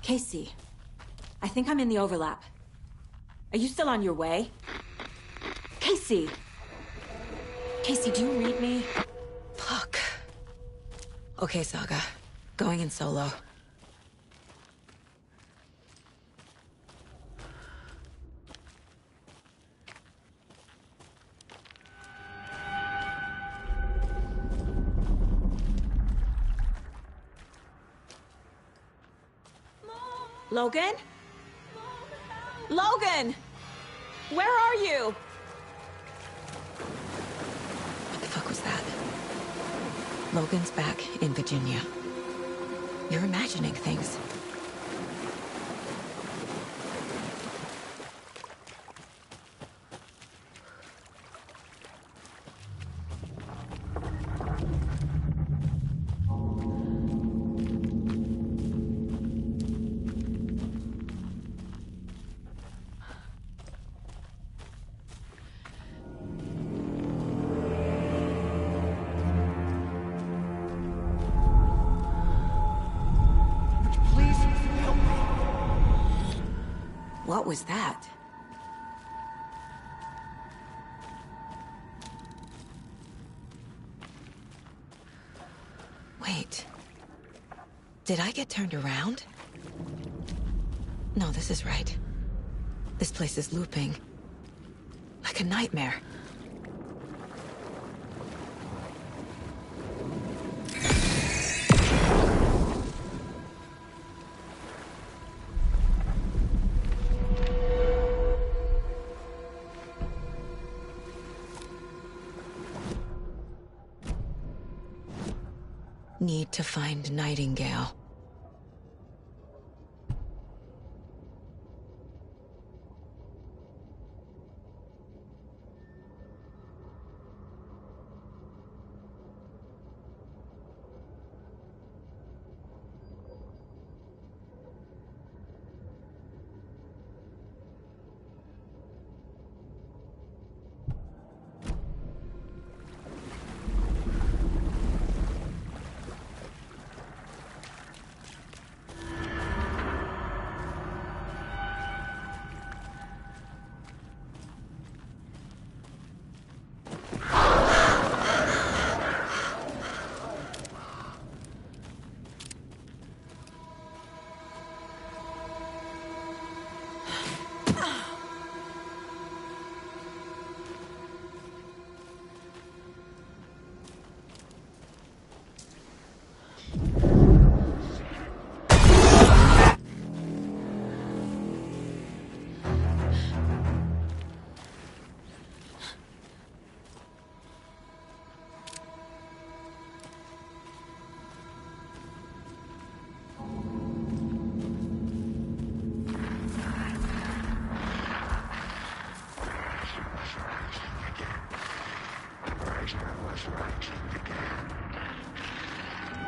Casey, I think I'm in the overlap. Are you still on your way? Casey! Casey, do you read me? Fuck. Okay, Saga. Going in solo. Logan? Logan! Where are you? What the fuck was that? Logan's back in Virginia. You're imagining things. What was that? Wait. Did I get turned around? No, this is right. This place is looping. Like a nightmare. Need to find Nightingale.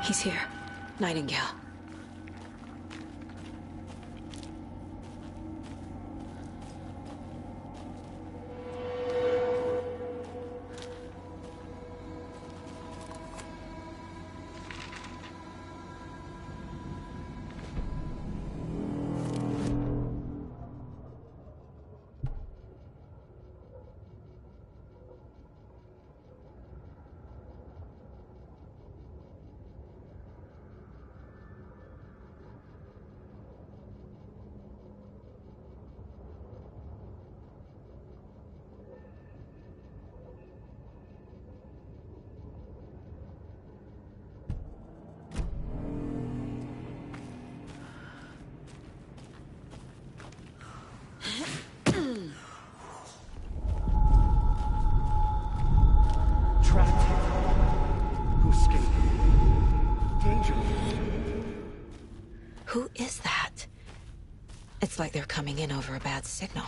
He's here. Nightingale. Who is that? It's like they're coming in over a bad signal.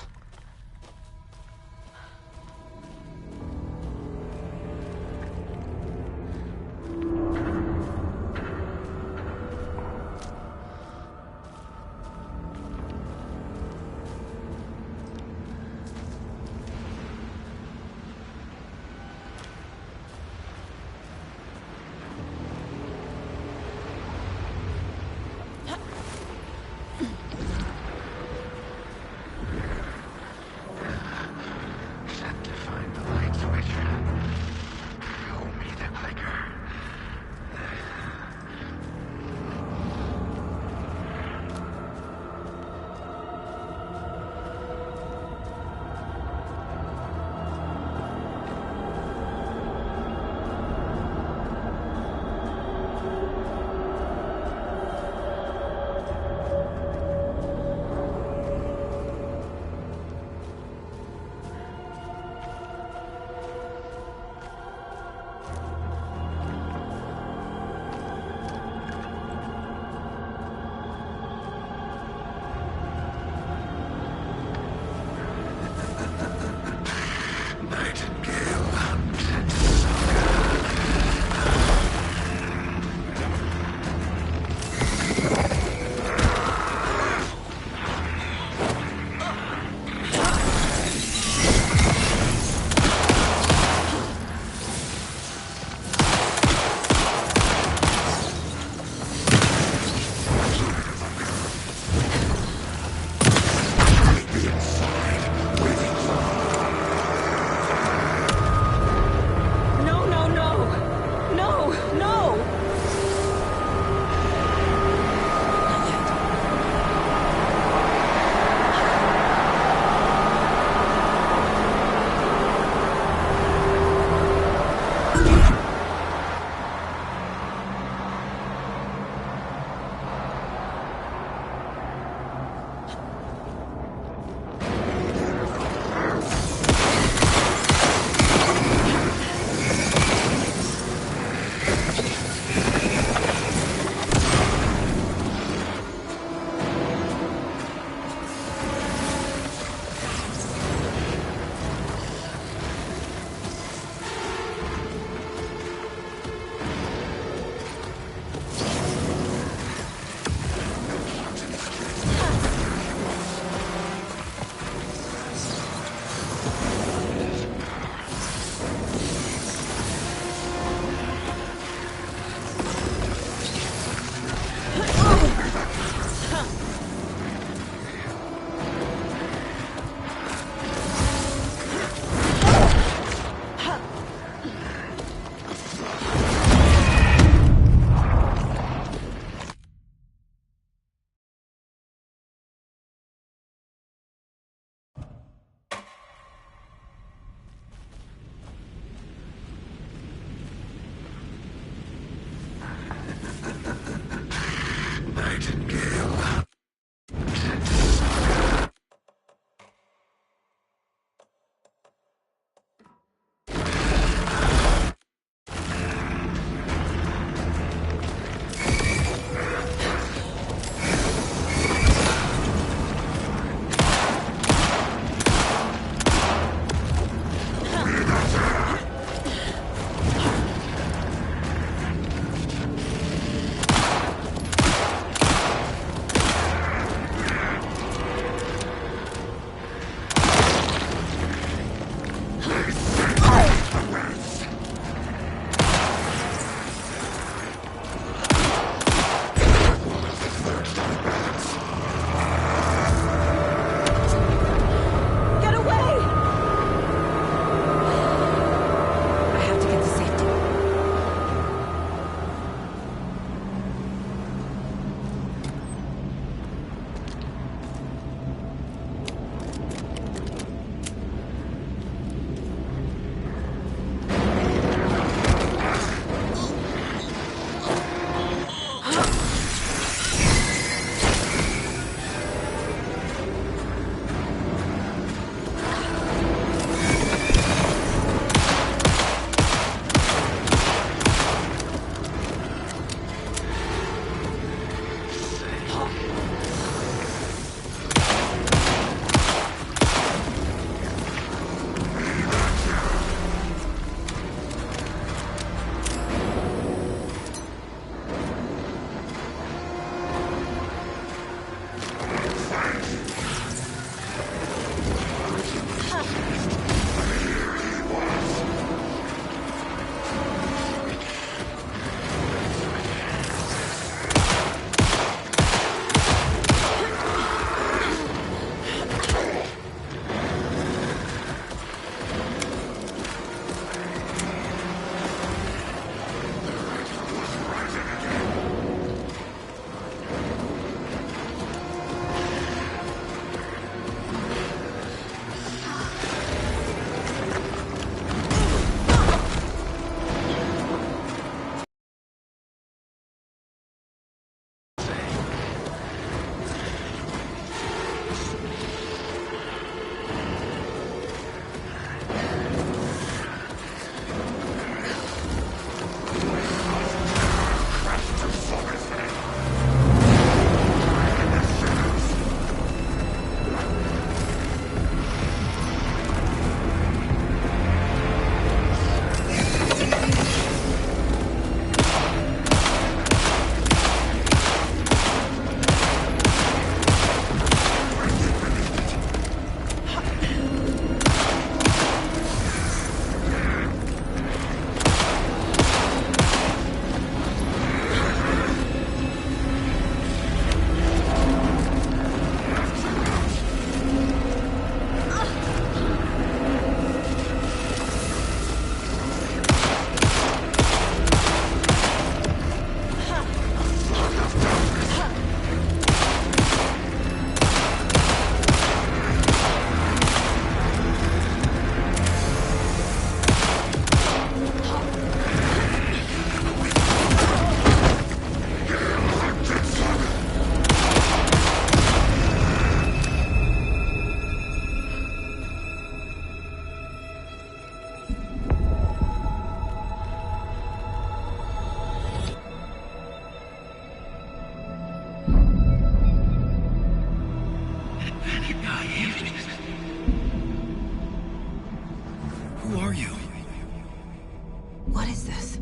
What is this?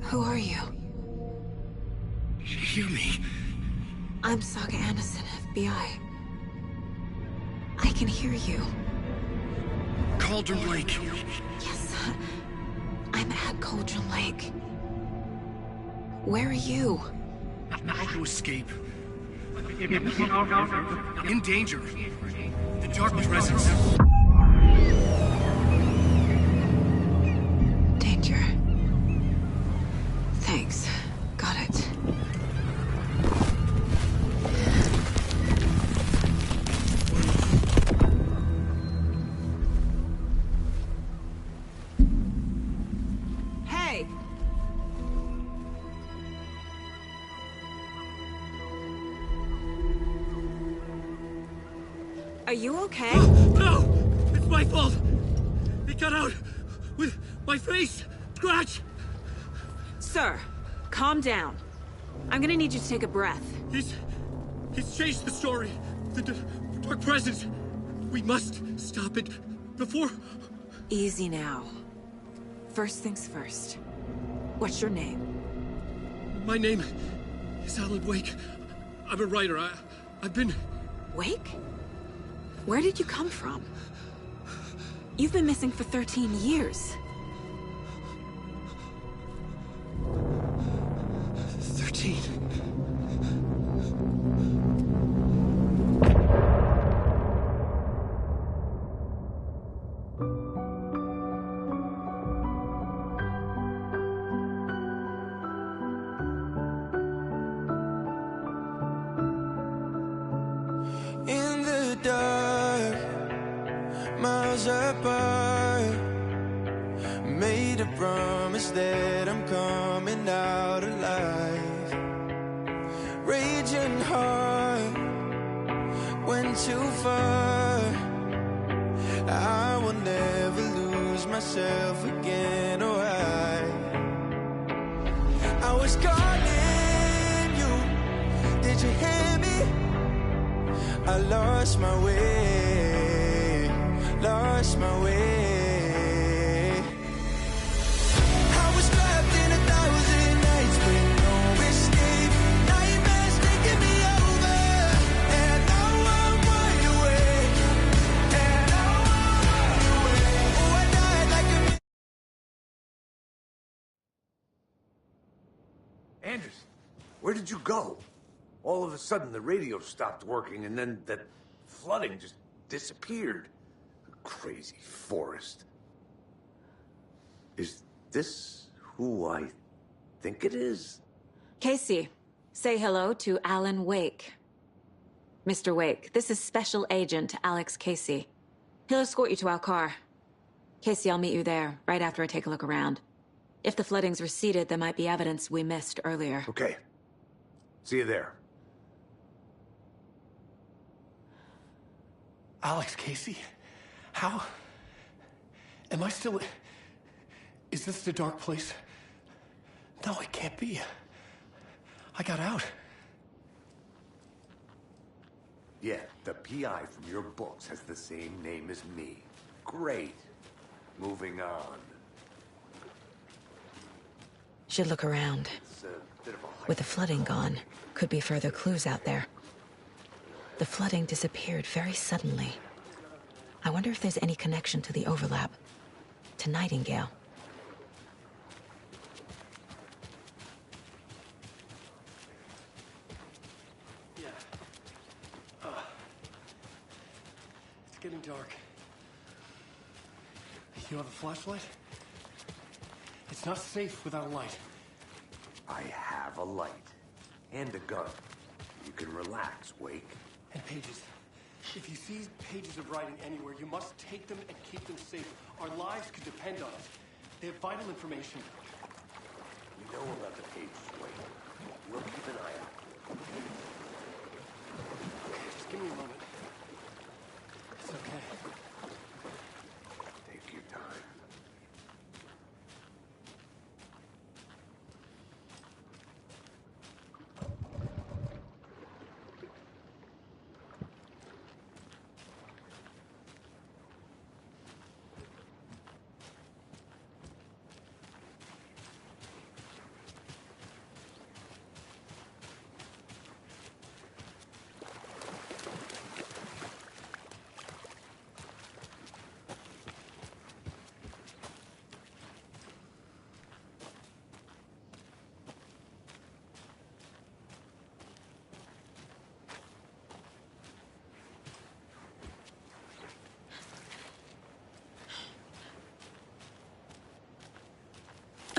Who are you? You hear me? I'm Saga Anderson, FBI. I can hear you. Cauldron Lake. Yes, I'm at Cauldron Lake. Where are you? How to escape. In danger. The dark presence. Danger. Thanks. Got it. Hey! Are you okay? No! It's my fault! It got out with my face! Scratch! Sir, calm down. I'm gonna need you to take a breath. He's changed the story. The dark presence. We must stop it before... Easy now. First things first. What's your name? My name is Alan Wake. I'm a writer. I've been... Wake? Where did you come from? You've been missing for 13 years. 13. In the dark, miles apart, made a promise that I'm coming out alive. Raging heart, went too far. I will never lose myself again, or I was calling you, did you hear me? I lost my way, lost my way. I was trapped in 1,000 nights with no escape. Nightmares taking me over, and now I'm wide awake, and now I'm wide awake. Oh, I died like a... Anderson, where did you go? All of a sudden, the radio stopped working, and then that flooding just disappeared. Crazy forest. Is this who I think it is? Casey, say hello to Alan Wake. Mr. Wake, this is Special Agent Alex Casey. He'll escort you to our car. Casey, I'll meet you there, right after I take a look around. If the flooding's receded, there might be evidence we missed earlier. Okay. See you there. Alex Casey? How? Am I still... Is this the dark place? No, it can't be. I got out. Yeah, the PI from your books has the same name as me. Great. Moving on. Should look around. It's a bit of a hike. With the flooding gone, could be further clues out there. The flooding disappeared very suddenly. I wonder if there's any connection to the overlap. To Nightingale. Yeah. It's getting dark. You have a flashlight? It's not safe without a light. I have a light. And a gun. You can relax, Wake. And pages. If you see pages of writing anywhere, you must take them and keep them safe. Our lives could depend on it. They have vital information. You know about the pages, Wake. We'll keep an eye out. Okay, just give me a moment. It's okay. Take your time.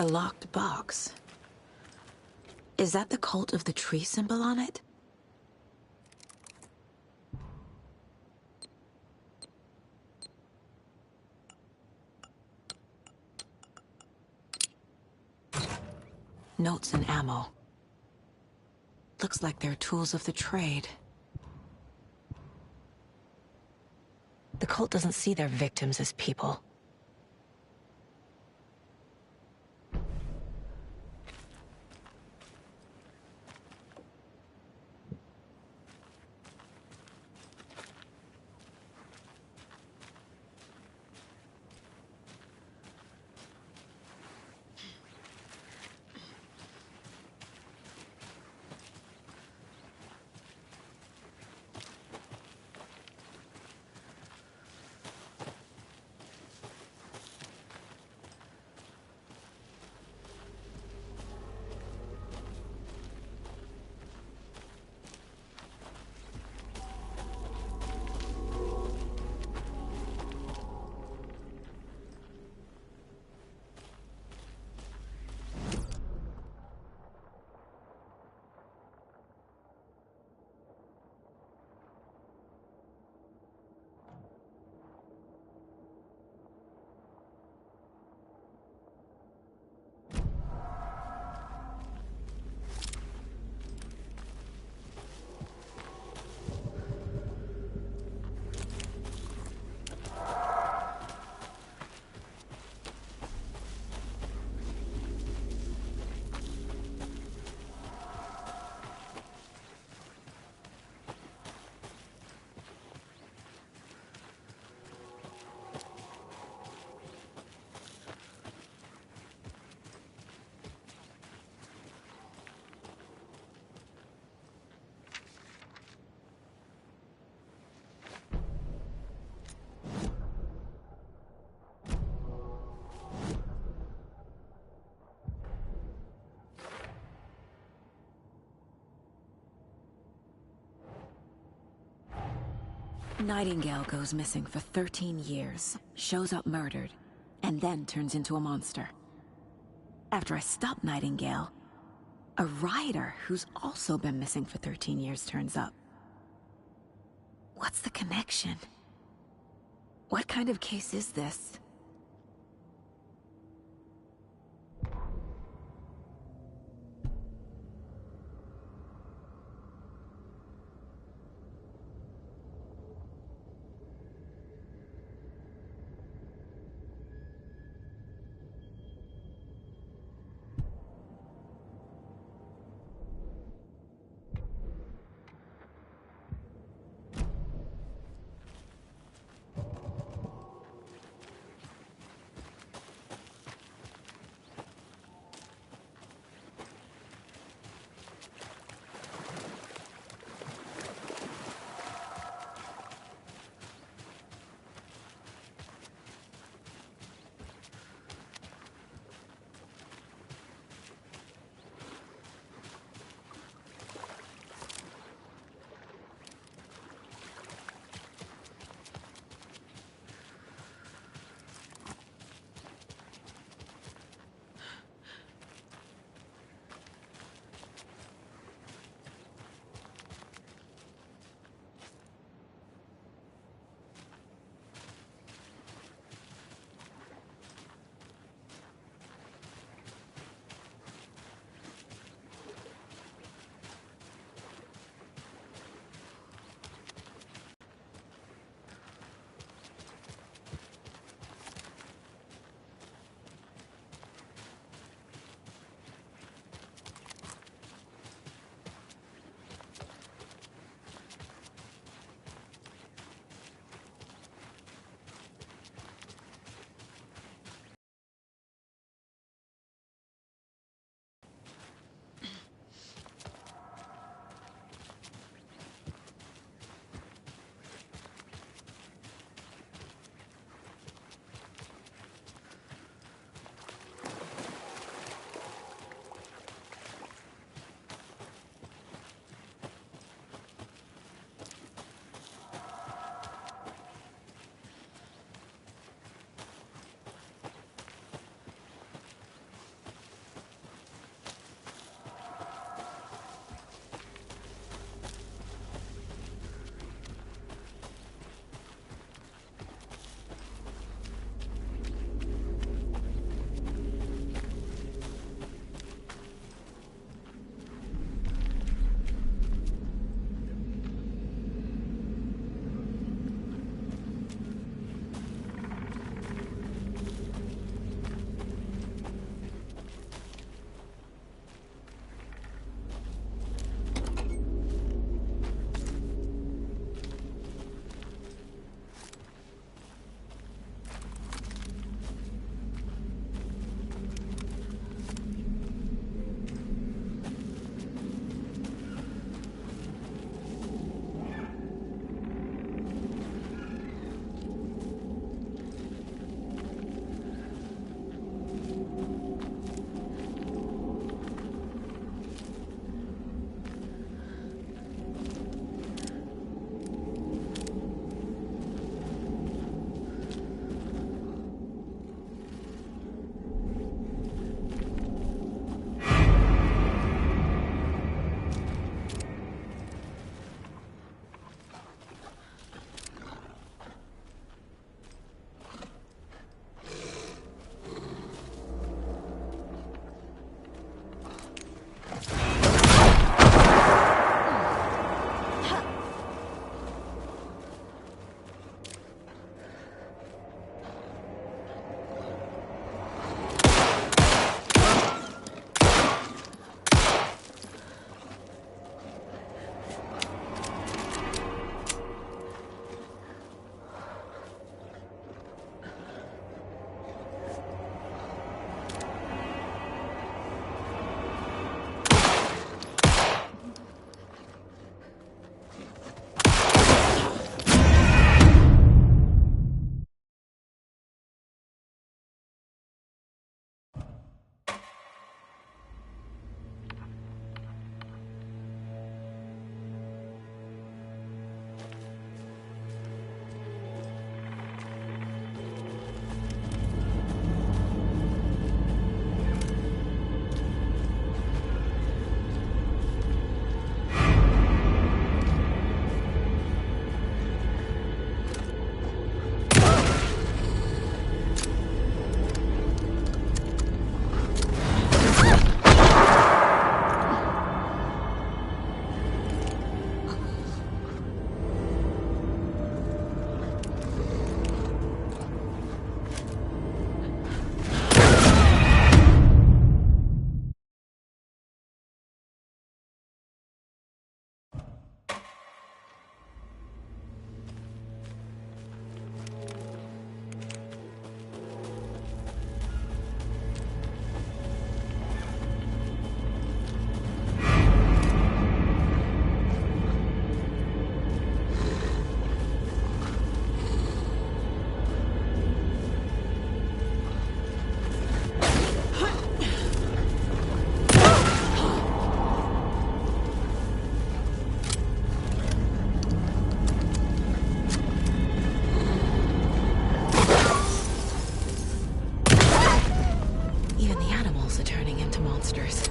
A locked box. Is that the cult of the tree symbol on it? Notes and ammo. Looks like they're tools of the trade. The cult doesn't see their victims as people. Nightingale goes missing for 13 years, shows up murdered, and then turns into a monster. After I stop Nightingale, a rider who's also been missing for 13 years turns up. What's the connection? What kind of case is this? criminals are turning into monsters.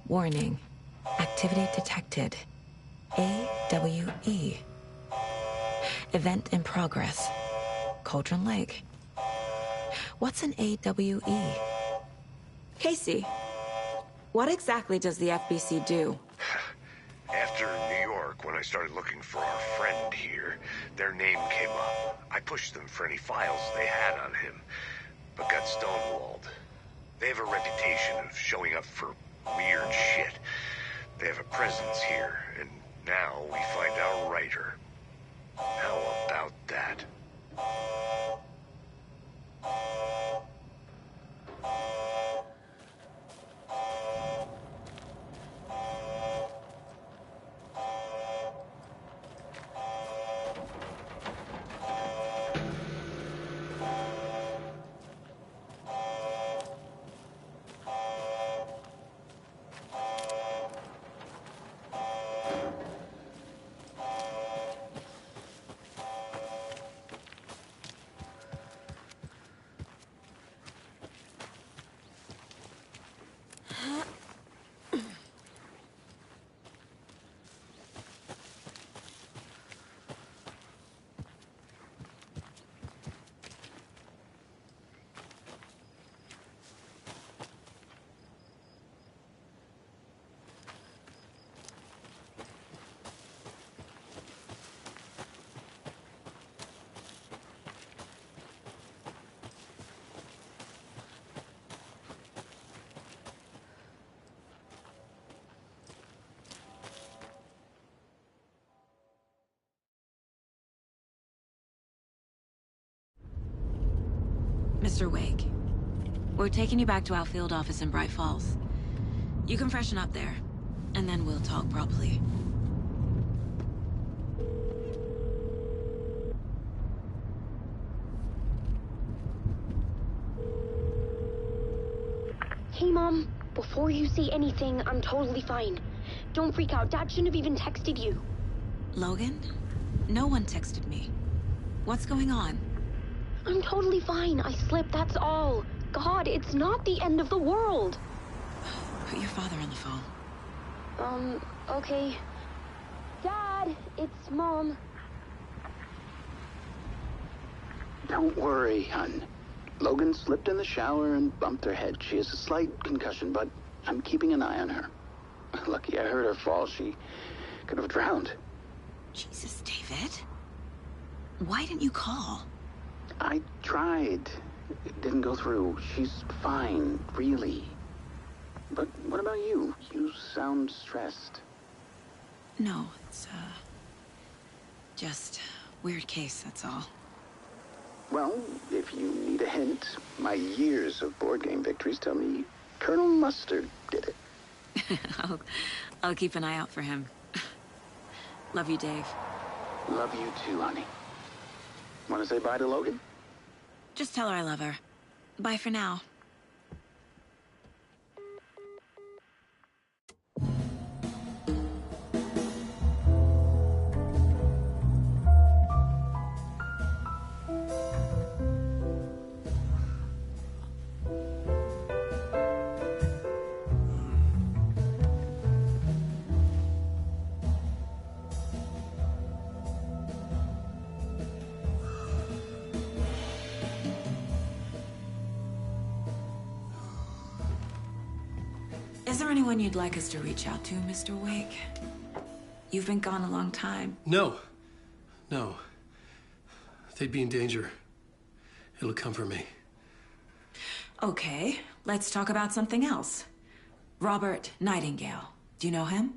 Warning. Activity detected. AWE. Event in progress. Cauldron Lake. What's an AWE? Casey, what exactly does the FBC do? After New York, when I started looking for our friend here, their name came up. I pushed them for any files they had on him, but got stonewalled. They have a reputation of showing up for weird shit. They have a presence here, and now we find our writer. How about that? Mr. Wake, we're taking you back to our field office in Bright Falls. You can freshen up there, and then we'll talk properly. Hey, Mom. Before you say anything, I'm totally fine. Don't freak out. Dad shouldn't have even texted you. Logan? No one texted me. What's going on? I'm totally fine. I slipped, that's all. God, it's not the end of the world. Put your father on the phone. Okay. Dad, it's Mom. Don't worry, hon. Logan slipped in the shower and bumped her head. She has a slight concussion, but I'm keeping an eye on her. Lucky I heard her fall. She could have drowned. Jesus, David. Why didn't you call? I tried. It didn't go through. She's fine, really. But what about you? You sound stressed. No, it's, just weird case, that's all. Well, if you need a hint, my years of board game victories tell me Colonel Mustard did it. I'll keep an eye out for him. Love you, Dave. Love you too, honey. Want to say bye to Logan? Just tell her I love her. Bye for now. Is there anyone you'd like us to reach out to, Mr. Wake? You've been gone a long time. No. No. They'd be in danger. It'll come for me. Okay, let's talk about something else. Robert Nightingale. Do you know him?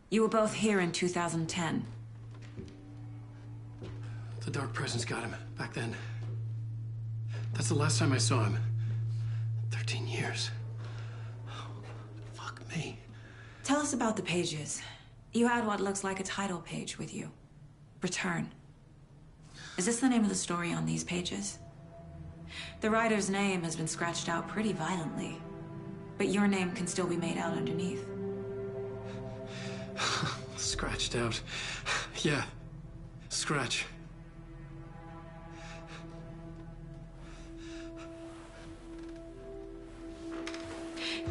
You were both here in 2010. The Dark Presence got him back then. That's the last time I saw him. 13 years. Fuck me. Tell us about the pages. You had what looks like a title page with you. Return. Is this the name of the story on these pages? The writer's name has been scratched out pretty violently, but your name can still be made out underneath. Scratched out. Yeah. Scratch.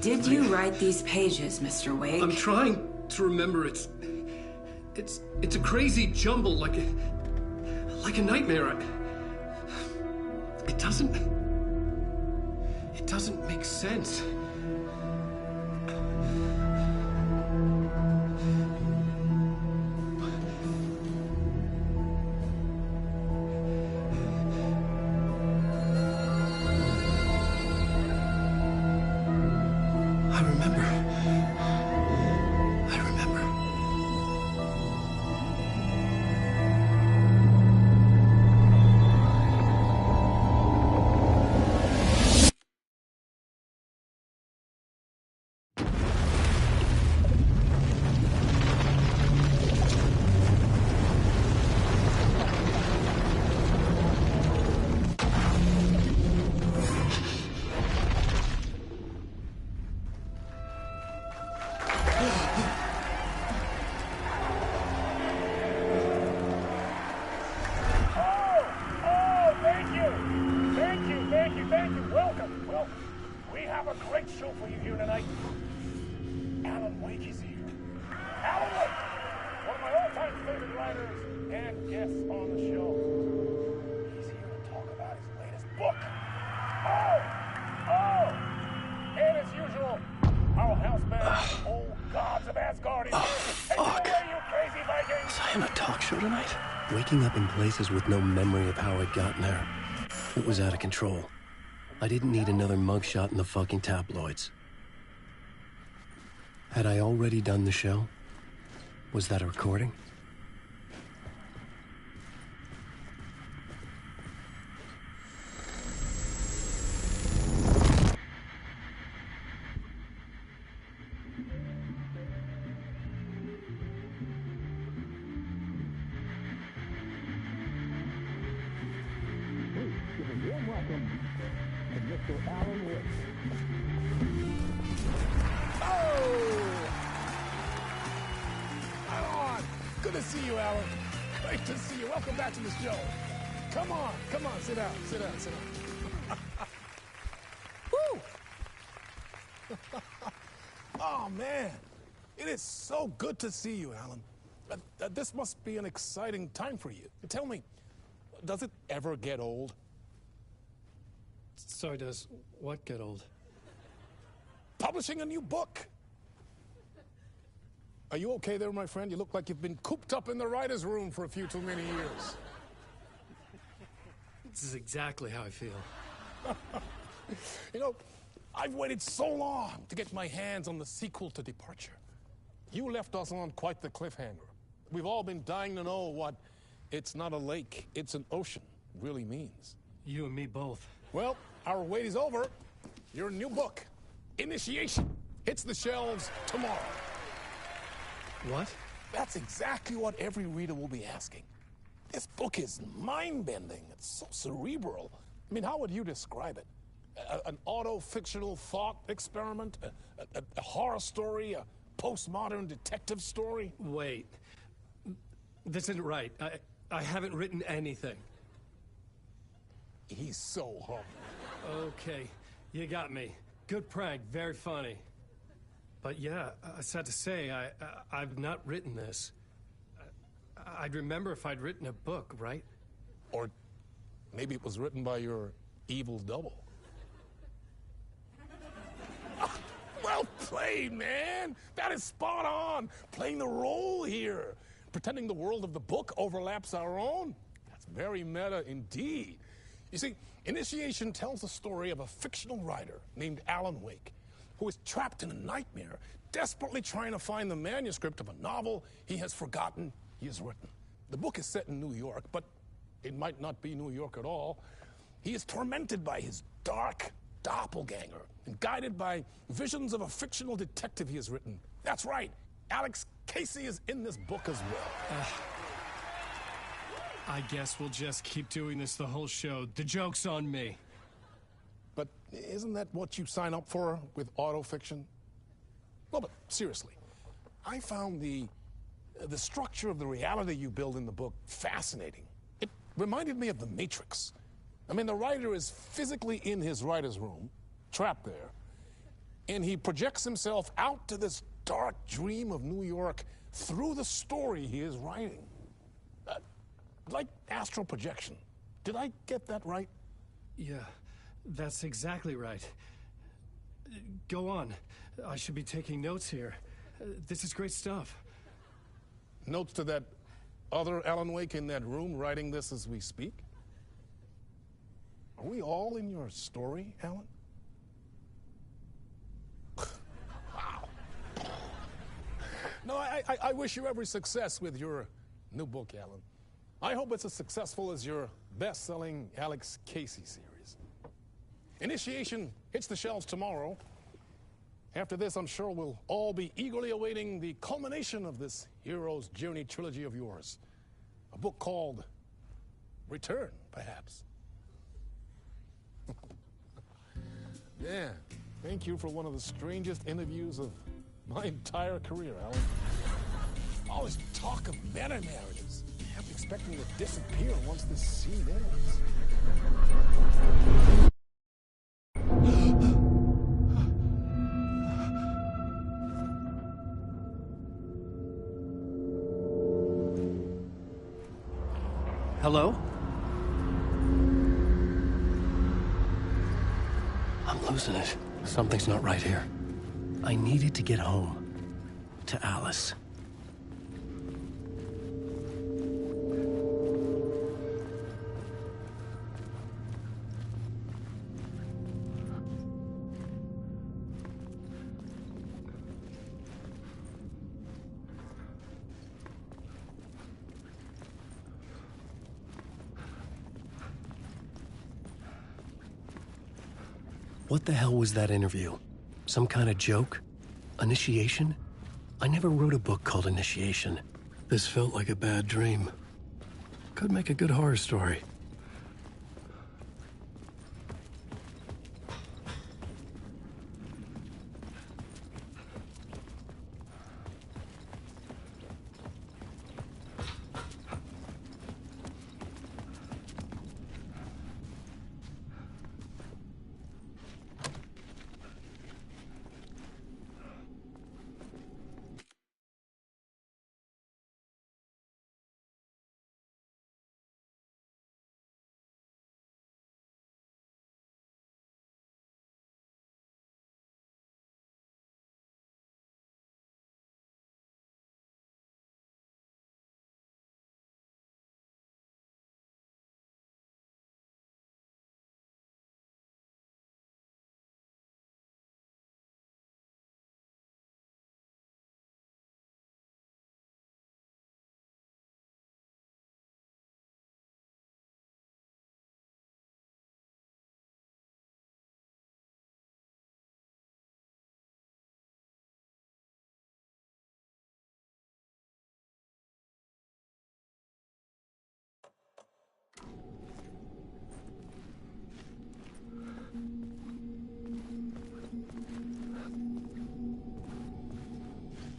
Did you write these pages, Mr. Wake? I'm trying to remember. It's a crazy jumble, like a nightmare. It doesn't make sense. Waking up in places with no memory of how I'd gotten there. It was out of control. I didn't need another mugshot in the fucking tabloids. Had I already done the show? Was that a recording? Welcome to Mr. Alan Wake. to see you, Alan. Great to see you. Welcome back to the show. Come on, sit down, sit down. Woo! Oh, man. It is so good to see you, Alan. This must be an exciting time for you. Tell me, does it ever get old? Sorry, does what get old? Publishing a new book. Are you okay there, my friend? You look like you've been cooped up in the writer's room for a few too many years. This is exactly how I feel. You know, I've waited so long to get my hands on the sequel to Departure. You left us on quite the cliffhanger. We've all been dying to know what "it's not a lake, it's an ocean" really means. You and me both. Well, our wait is over. Your new book, Initiation, hits the shelves tomorrow. What? That's exactly what every reader will be asking. This book is mind-bending. It's so cerebral. I mean, how would you describe it? An auto-fictional thought experiment? A horror story? A postmodern detective story? Wait. This isn't right. I haven't written anything. He's so humble. Okay, you got me. Good prank, very funny. But yeah, sad to say, I've not written this. I'd remember if I'd written a book, right? Or maybe it was written by your evil double. Well played, man. That is spot on. Playing the role here. Pretending the world of the book overlaps our own. That's very meta indeed. You see, Initiation tells the story of a fictional writer named Alan Wake, who is trapped in a nightmare, desperately trying to find the manuscript of a novel he has forgotten he has written. The book is set in New York, but it might not be New York at all. He is tormented by his dark doppelganger and guided by visions of a fictional detective he has written. That's right, Alex Casey is in this book as well. I guess we'll just keep doing this the whole show. The joke's on me. But isn't that what you sign up for with autofiction? Well, but seriously, I found the structure of the reality you build in the book fascinating. It reminded me of The Matrix. I mean, the writer is physically in his writer's room, trapped there, and he projects himself out to this dark dream of New York through the story he is writing. Like astral projection. Did I get that right? Yeah, that's exactly right. Go on. I should be taking notes here. This is great stuff. Notes to that other Alan Wake in that room writing this as we speak? Are we all in your story, Alan? Wow. No, I wish you every success with your new book, Alan. I hope it's as successful as your best-selling Alex Casey series. Initiation hits the shelves tomorrow. After this, I'm sure we'll all be eagerly awaiting the culmination of this hero's journey trilogy of yours. A book called Return, perhaps. Yeah, thank you for one of the strangest interviews of my entire career, Alan. All this talk of meta-narratives. I'm expecting to disappear once this scene ends. Hello? I'm losing it. Something's not right here. I needed to get home. To Alice. What the hell was that interview? Some kind of joke? Initiation? I never wrote a book called Initiation. This felt like a bad dream. Could make a good horror story.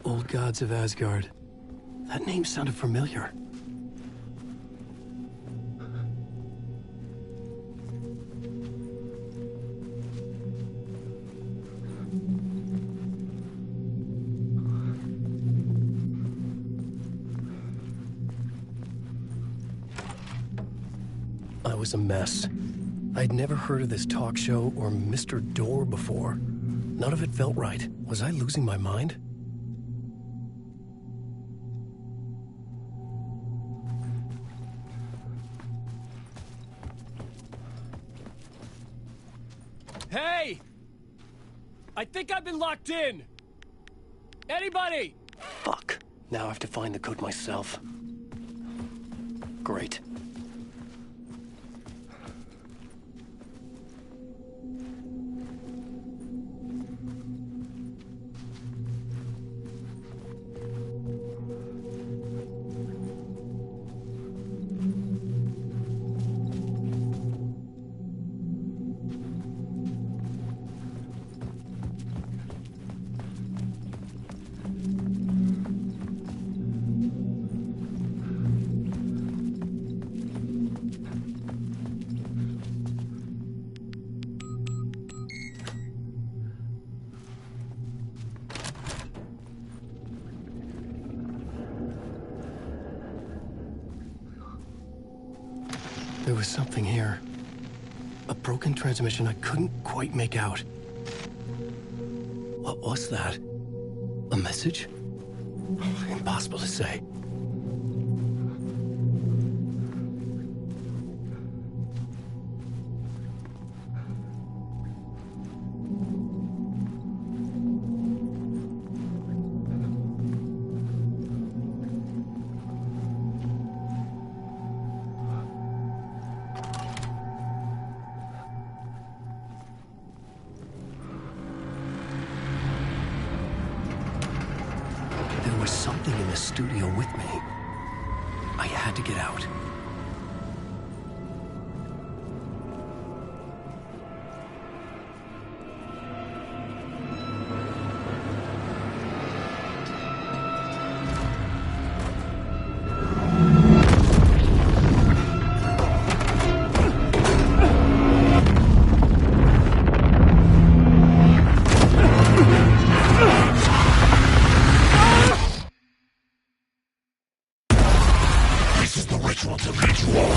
Old gods of Asgard. That name sounded familiar. I was a mess. I'd never heard of this talk show or Mr. Door before. None of it felt right. Was I losing my mind? Hey! I think I've been locked in! Anybody? Fuck. Now I have to find the code myself. Great. There was something here. A broken transmission I couldn't quite make out. What was that? A message? Impossible to say. There was something in the studio with me. I had to get out. This is the ritual to lead you on.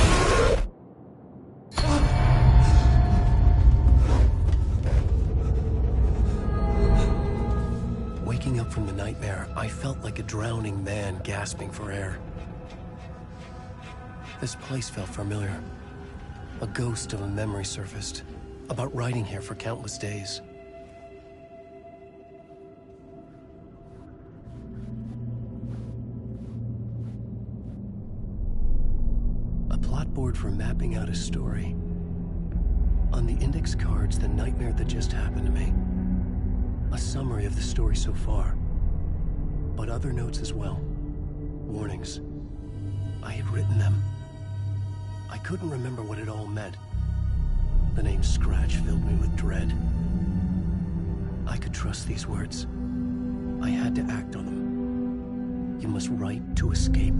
Waking up from the nightmare, I felt like a drowning man gasping for air. This place felt familiar. A ghost of a memory surfaced, about riding here for countless days. A plot board for mapping out a story. On the index cards, the nightmare that just happened to me. A summary of the story so far. But other notes as well. Warnings. I had written them. I couldn't remember what it all meant. The name Scratch filled me with dread. I could trust these words. I had to act on them. You must write to escape.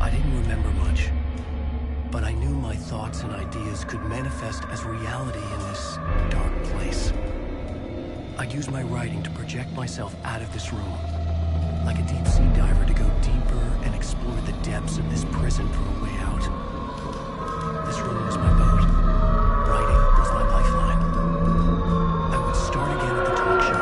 I didn't remember much, but I knew my thoughts and ideas could manifest as reality in this dark place. I'd use my writing to project myself out of this room, like a deep-sea diver to go deeper and explore the depths of this prison for a way out. This room was my boat. Writing was my lifeline. I would start again at the talk show.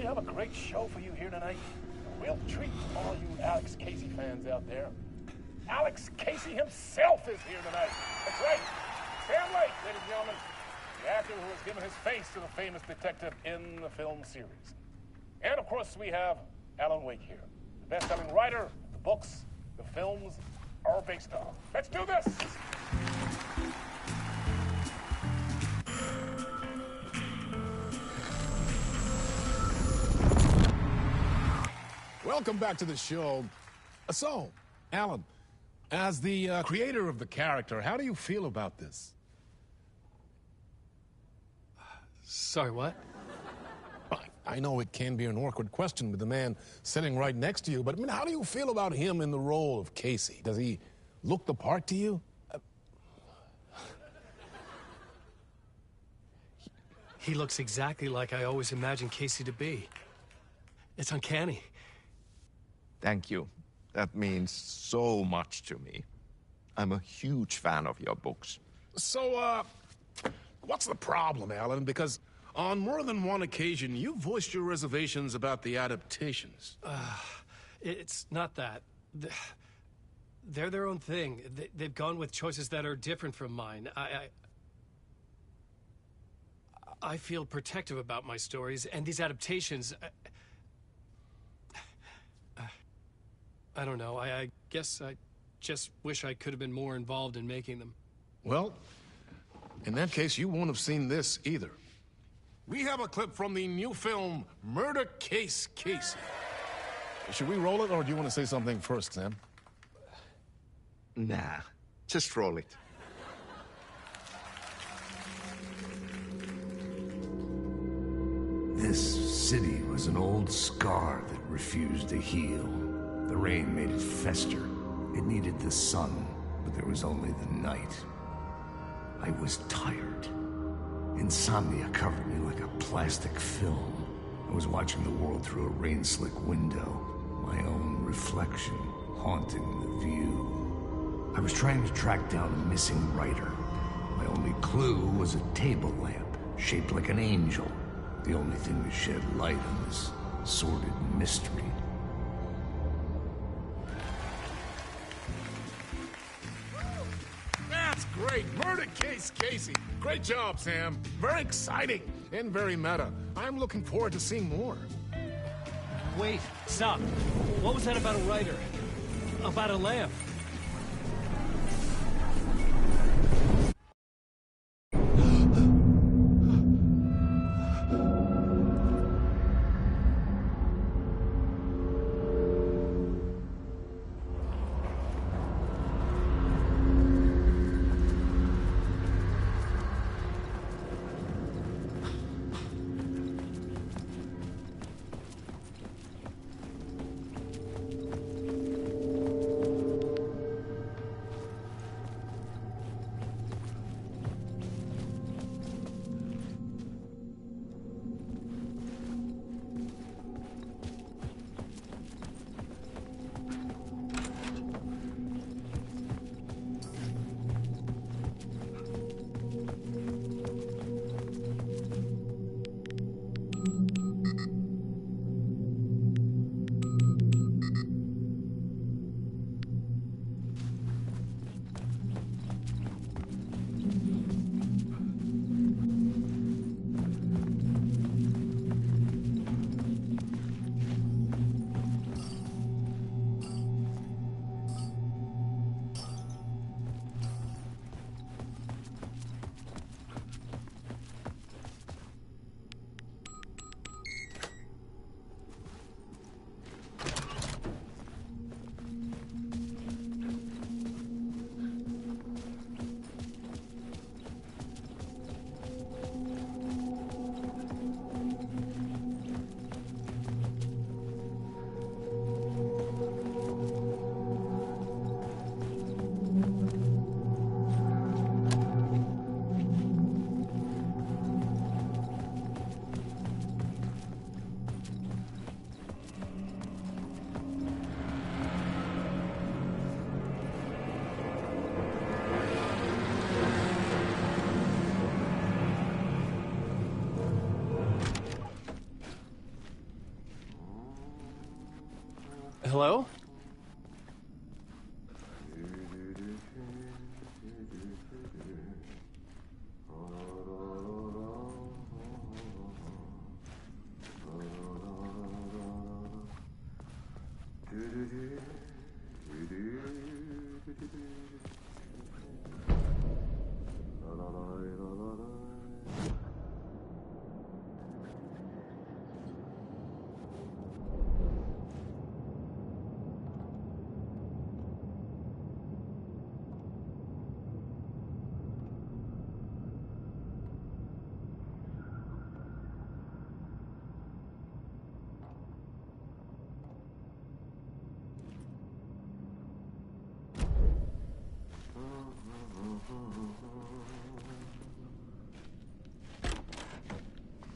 have a great show for you here tonight. A real treat for all you Alex Casey fans out there. Alex Casey himself is here tonight. That's right. Sam Lake, ladies and gentlemen. The actor who has given his face to the famous detective in the film series. And of course, we have Alan Wake here, the best-selling writer the books the films are based on. Let's do this! Welcome back to the show. So, Alan, as the creator of the character, how do you feel about this? Sorry, what? I know it can be an awkward question with the man sitting right next to you, but I mean, how do you feel about him in the role of Casey? Does he look the part to you? He looks exactly like I always imagined Casey to be. It's uncanny. Thank you. That means so much to me. I'm a huge fan of your books. So, what's the problem, Alan? Because on more than one occasion, you voiced your reservations about the adaptations. It's not that. They're their own thing. They've gone with choices that are different from mine. I feel protective about my stories, and these adaptations... I don't know. I guess I just wish I could have been more involved in making them. Well, in that case, you won't have seen this either. We have a clip from the new film, Murder Case Casey. Should we roll it, or do you want to say something first, Sam? Nah, just roll it. This city was an old scar that refused to heal. The rain made it fester. It needed the sun, but there was only the night. I was tired. Insomnia covered me like a plastic film. I was watching the world through a rain-slick window, my own reflection haunting the view. I was trying to track down a missing writer. My only clue was a table lamp, shaped like an angel. The only thing to shed light on this sordid mystery. That's great! Murder Case Casey! Great job, Sam. Very exciting and very meta. I'm looking forward to seeing more. Wait, stop. What was that about a writer? About a lamp? Hello?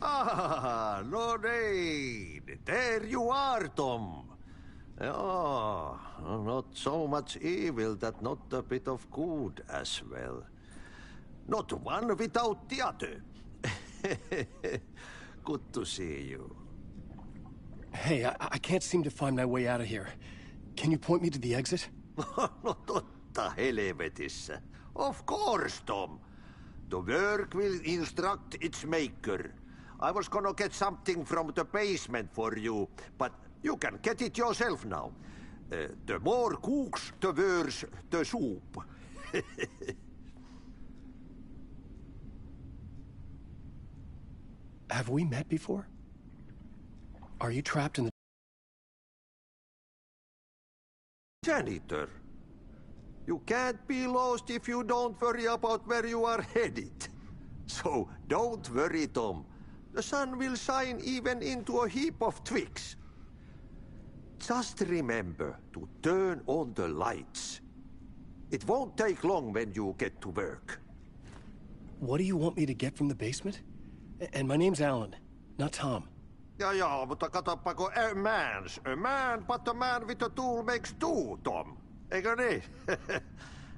Ah, Lorraine! There you are, Tom. Oh, not so much evil that not a bit of good as well. Not one without the other. Good to see you. Hey, I can't seem to find my way out of here. Can you point me to the exit? No totta helvetissä. Of course, Tom. The work will instruct its maker. I was gonna get something from the basement for you, but you can get it yourself now. The more cooks, the worse the soup. Have we met before? Are you trapped in the... Janitor, you can't be lost if you don't worry about where you are headed. So don't worry, Tom. The sun will shine even into a heap of twigs. Just remember to turn on the lights. It won't take long when you get to work. What do you want me to get from the basement? And my name's Alan, not Tom. Ja, mutta katsopako a man, but a man with a tool makes two, Tom. Eikö niin?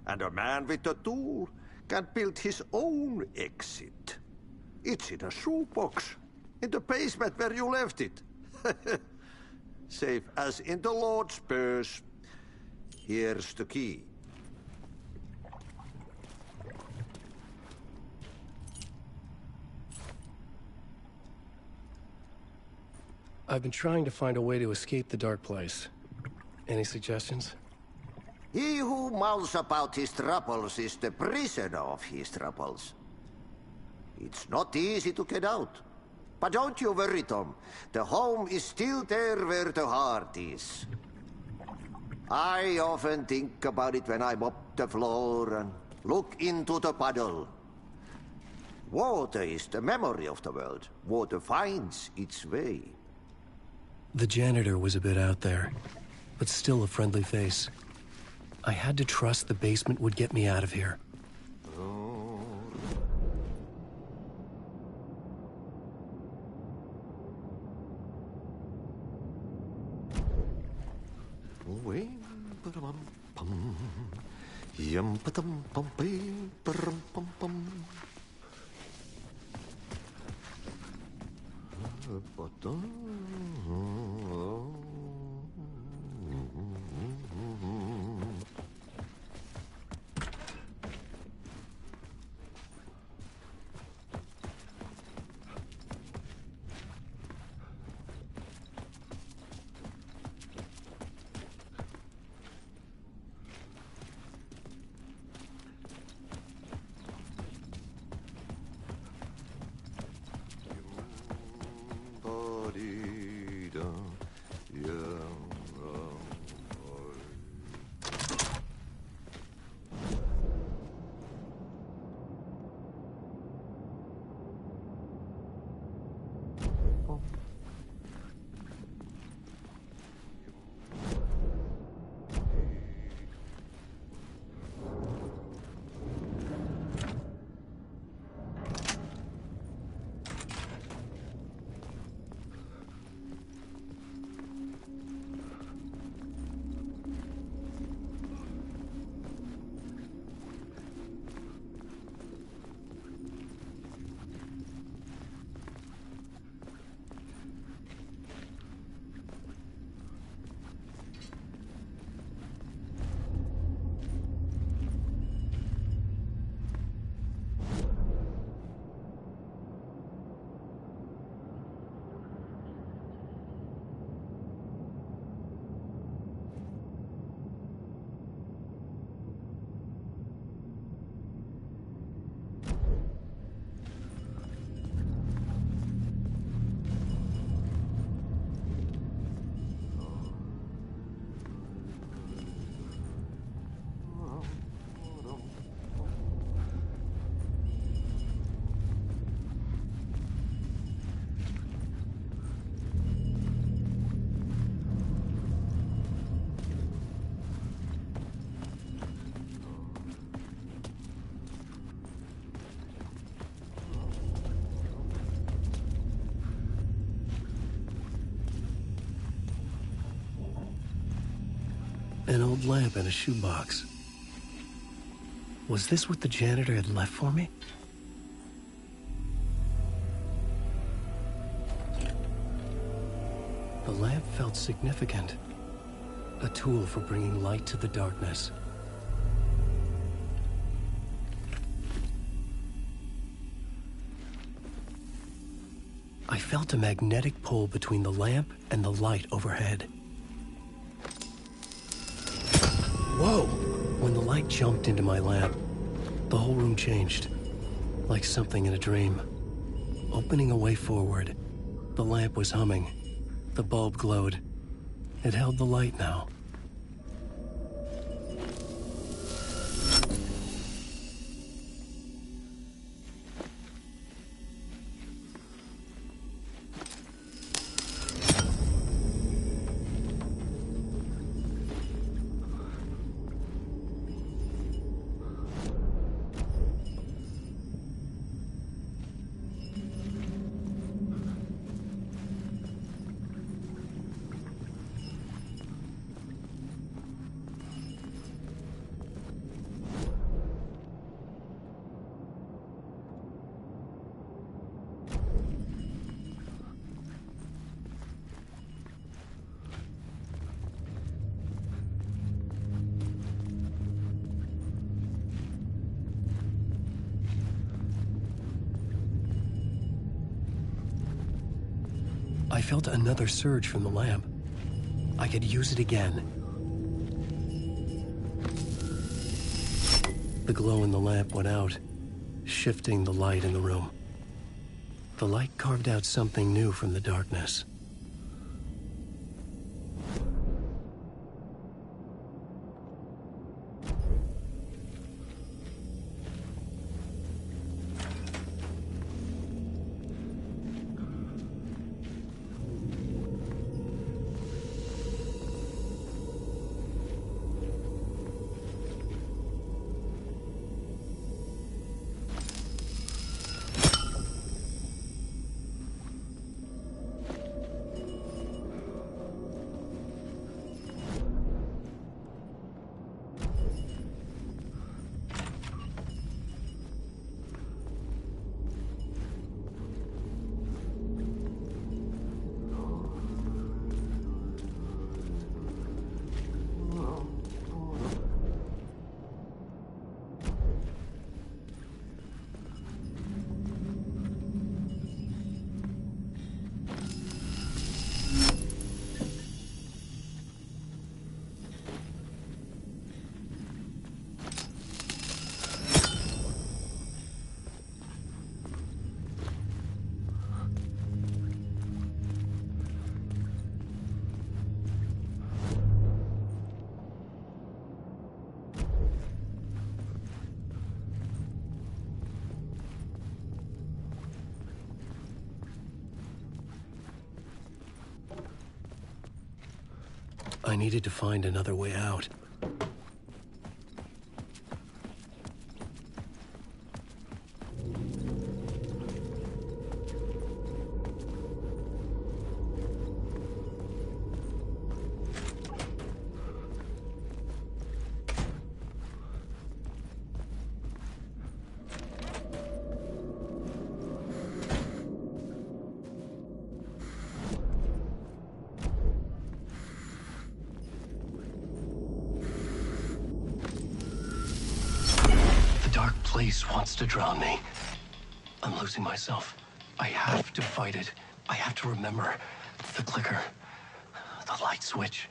And a man with a tool can build his own exit. It's in a shoebox, in the basement where you left it. Safe as in the Lord's purse. Here's the key. I've been trying to find a way to escape the dark place. Any suggestions? He who mouths about his troubles is the prisoner of his troubles. It's not easy to get out. But don't you worry, Tom. The home is still there where the heart is. I often think about it when I mop the floor and look into the puddle. Water is the memory of the world. Water finds its way. The janitor was a bit out there, but still a friendly face. I had to trust the basement would get me out of here. An old lamp in a shoebox. Was this what the janitor had left for me? The lamp felt significant. A tool for bringing light to the darkness. I felt a magnetic pull between the lamp and the light overhead. Whoa! When the light jumped into my lamp, the whole room changed, like something in a dream. Opening a way forward, the lamp was humming. The bulb glowed. It held the light now. I felt another surge from the lamp. I could use it again. The glow in the lamp went out, shifting the light in the room. The light carved out something new from the darkness. I needed to find another way out. Place wants to drown me. I'm losing myself. I have to fight it. I have to remember. The clicker. The light switch.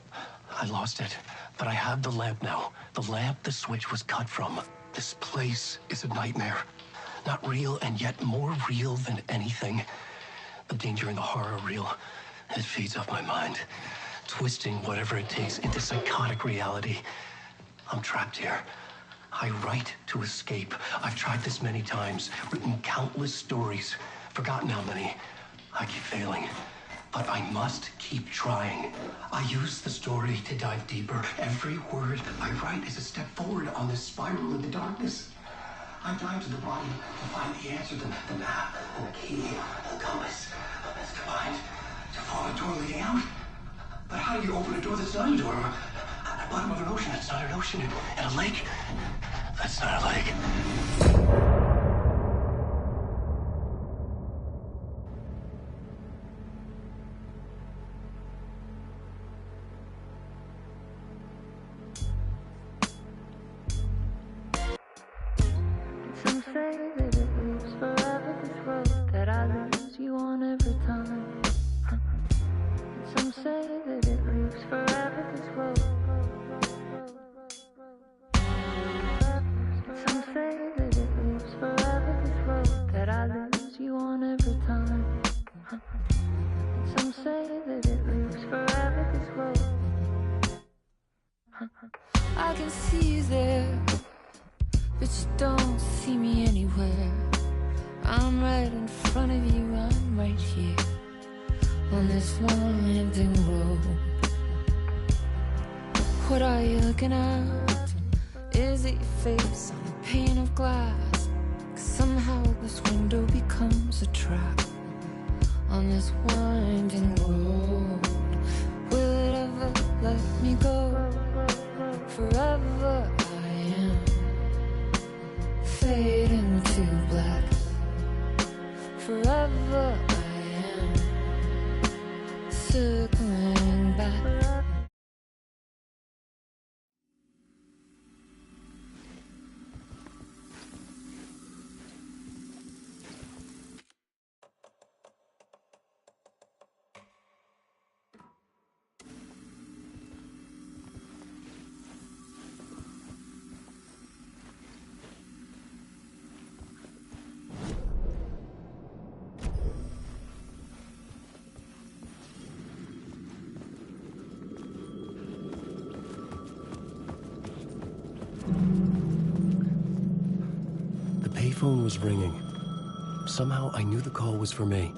I lost it. But I have the lamp now. The lamp the switch was cut from. This place is a nightmare. Not real, and yet more real than anything. The danger and the horror are real. It feeds off my mind. Twisting whatever it takes into psychotic reality. I'm trapped here. I write to escape. I've tried this many times, written countless stories, forgotten how many. I keep failing, but I must keep trying. I use the story to dive deeper. Every word I write is a step forward on this spiral in the darkness. I dive to the bottom to find the answer, the map, and the key, and the compass. It's combined to form a door leading out. But how do you open a door that's not a door? At the bottom of an ocean and a lake? That's not a lake. Some say that it lives forever, this road that I lose you on every time. Some say that it lives forever, this road. Some say that it lives forever, this road that I lose you on every time. Some say that it lives forever, this road. I can see you there, but you don't see me anywhere. I'm right in front of you, I'm right here on this winding road. What are you looking at? Is it your face on a pane of glass? 'Cause somehow this window becomes a trap on this winding road. Will it ever let me go? Forever I am fading to black. Forever I am circling back. The payphone was ringing. Somehow I knew the call was for me.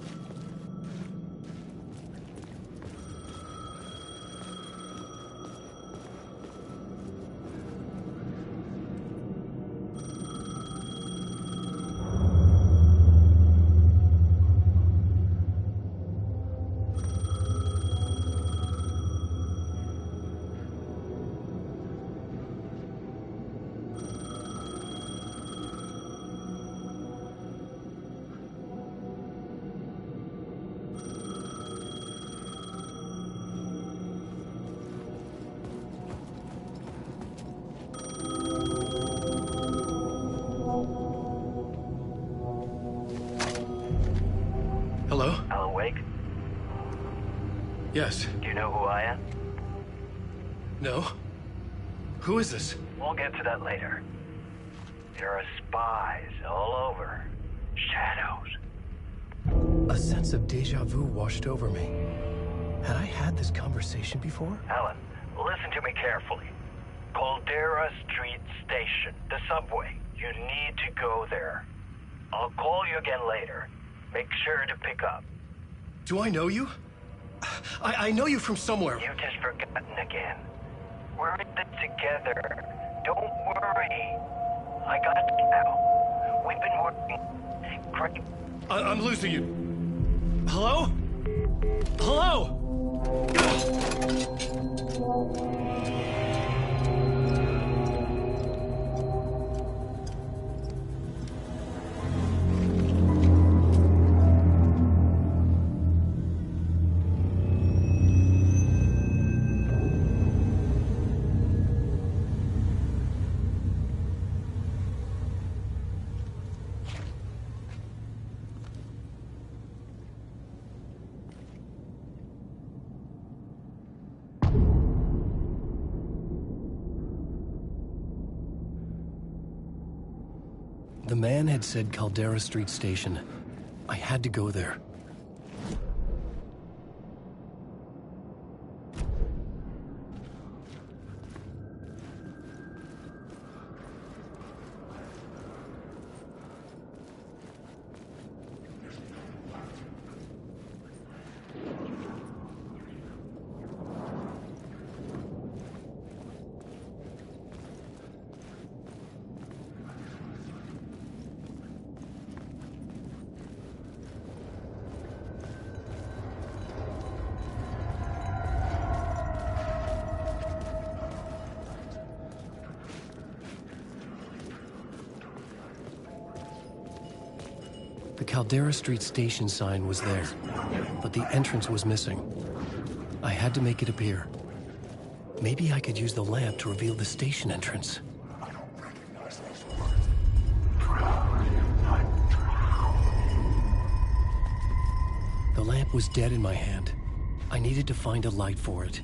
Hello? Alan Wake? Yes. Do you know who I am? No? Who is this? We'll get to that later. There are spies all over. Shadows. A sense of deja vu washed over me. Had I had this conversation before? Alan, listen to me carefully. Caldera Street Station, the subway. You need to go there. I'll call you again later. Make sure to pick up. Do I know you? I know you from somewhere. You've just forgotten again. We're in this together. Don't worry. I got you now. We've been working great. I'm losing you. Hello? Hello? The man had said Caldera Street Station. I had to go there. The Caldera Street station sign was there, but the entrance was missing. I had to make it appear. Maybe I could use the lamp to reveal the station entrance. The lamp was dead in my hand. I needed to find a light for it.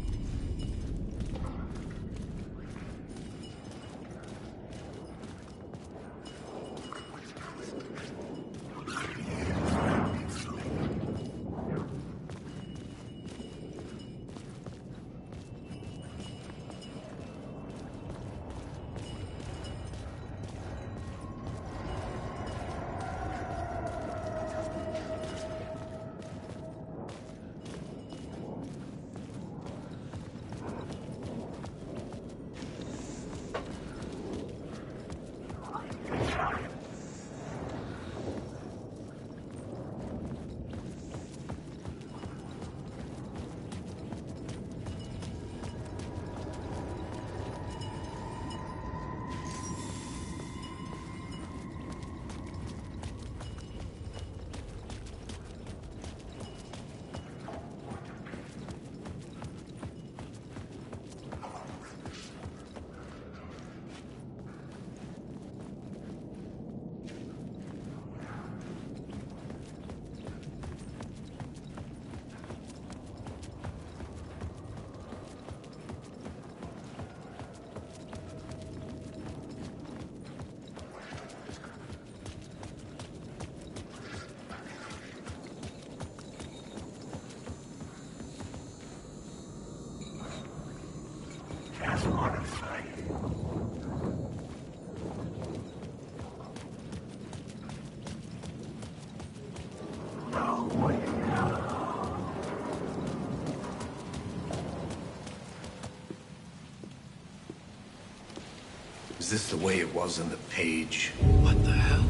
Is this the way it was on the page? What the hell?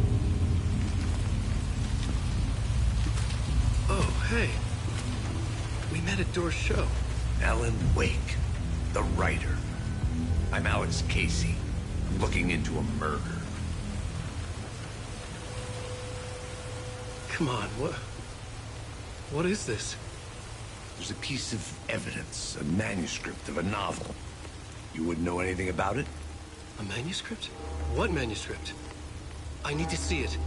Oh, hey. We met at Door's show. Alan Wake, the writer. I'm Alex Casey. I'm looking into a murder. Come on, what is this? There's a piece of evidence, a manuscript of a novel. You wouldn't know anything about it? A manuscript? What manuscript? I need to see it.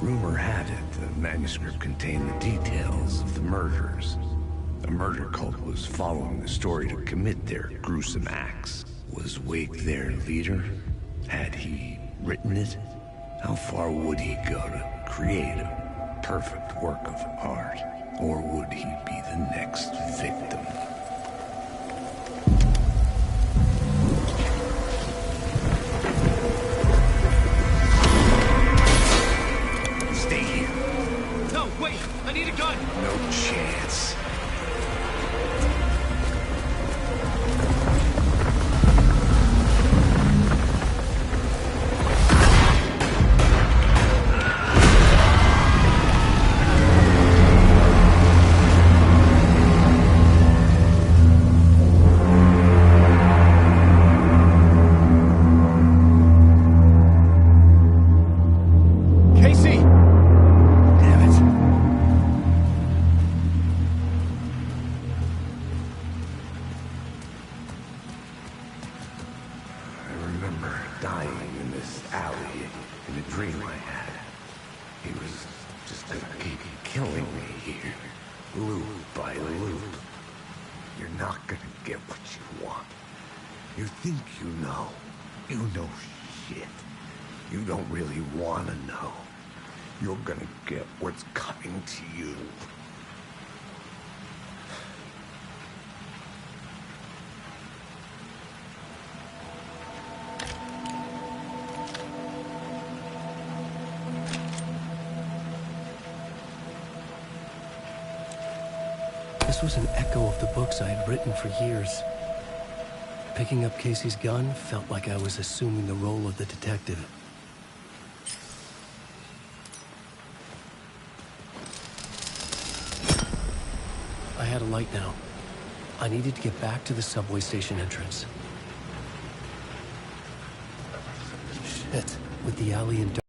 Rumor had it the manuscript contained the details of the murders. A murder cult was following the story to commit their gruesome acts. Was Wake their leader? Had he written it? How far would he go to create a perfect work of art? Or would he be the next victim? Stay here. No, wait! I need a gun! No chance. This was an echo of the books I had written for years. Picking up Casey's gun felt like I was assuming the role of the detective. I had a light now. I needed to get back to the subway station entrance. Shit, with the alley and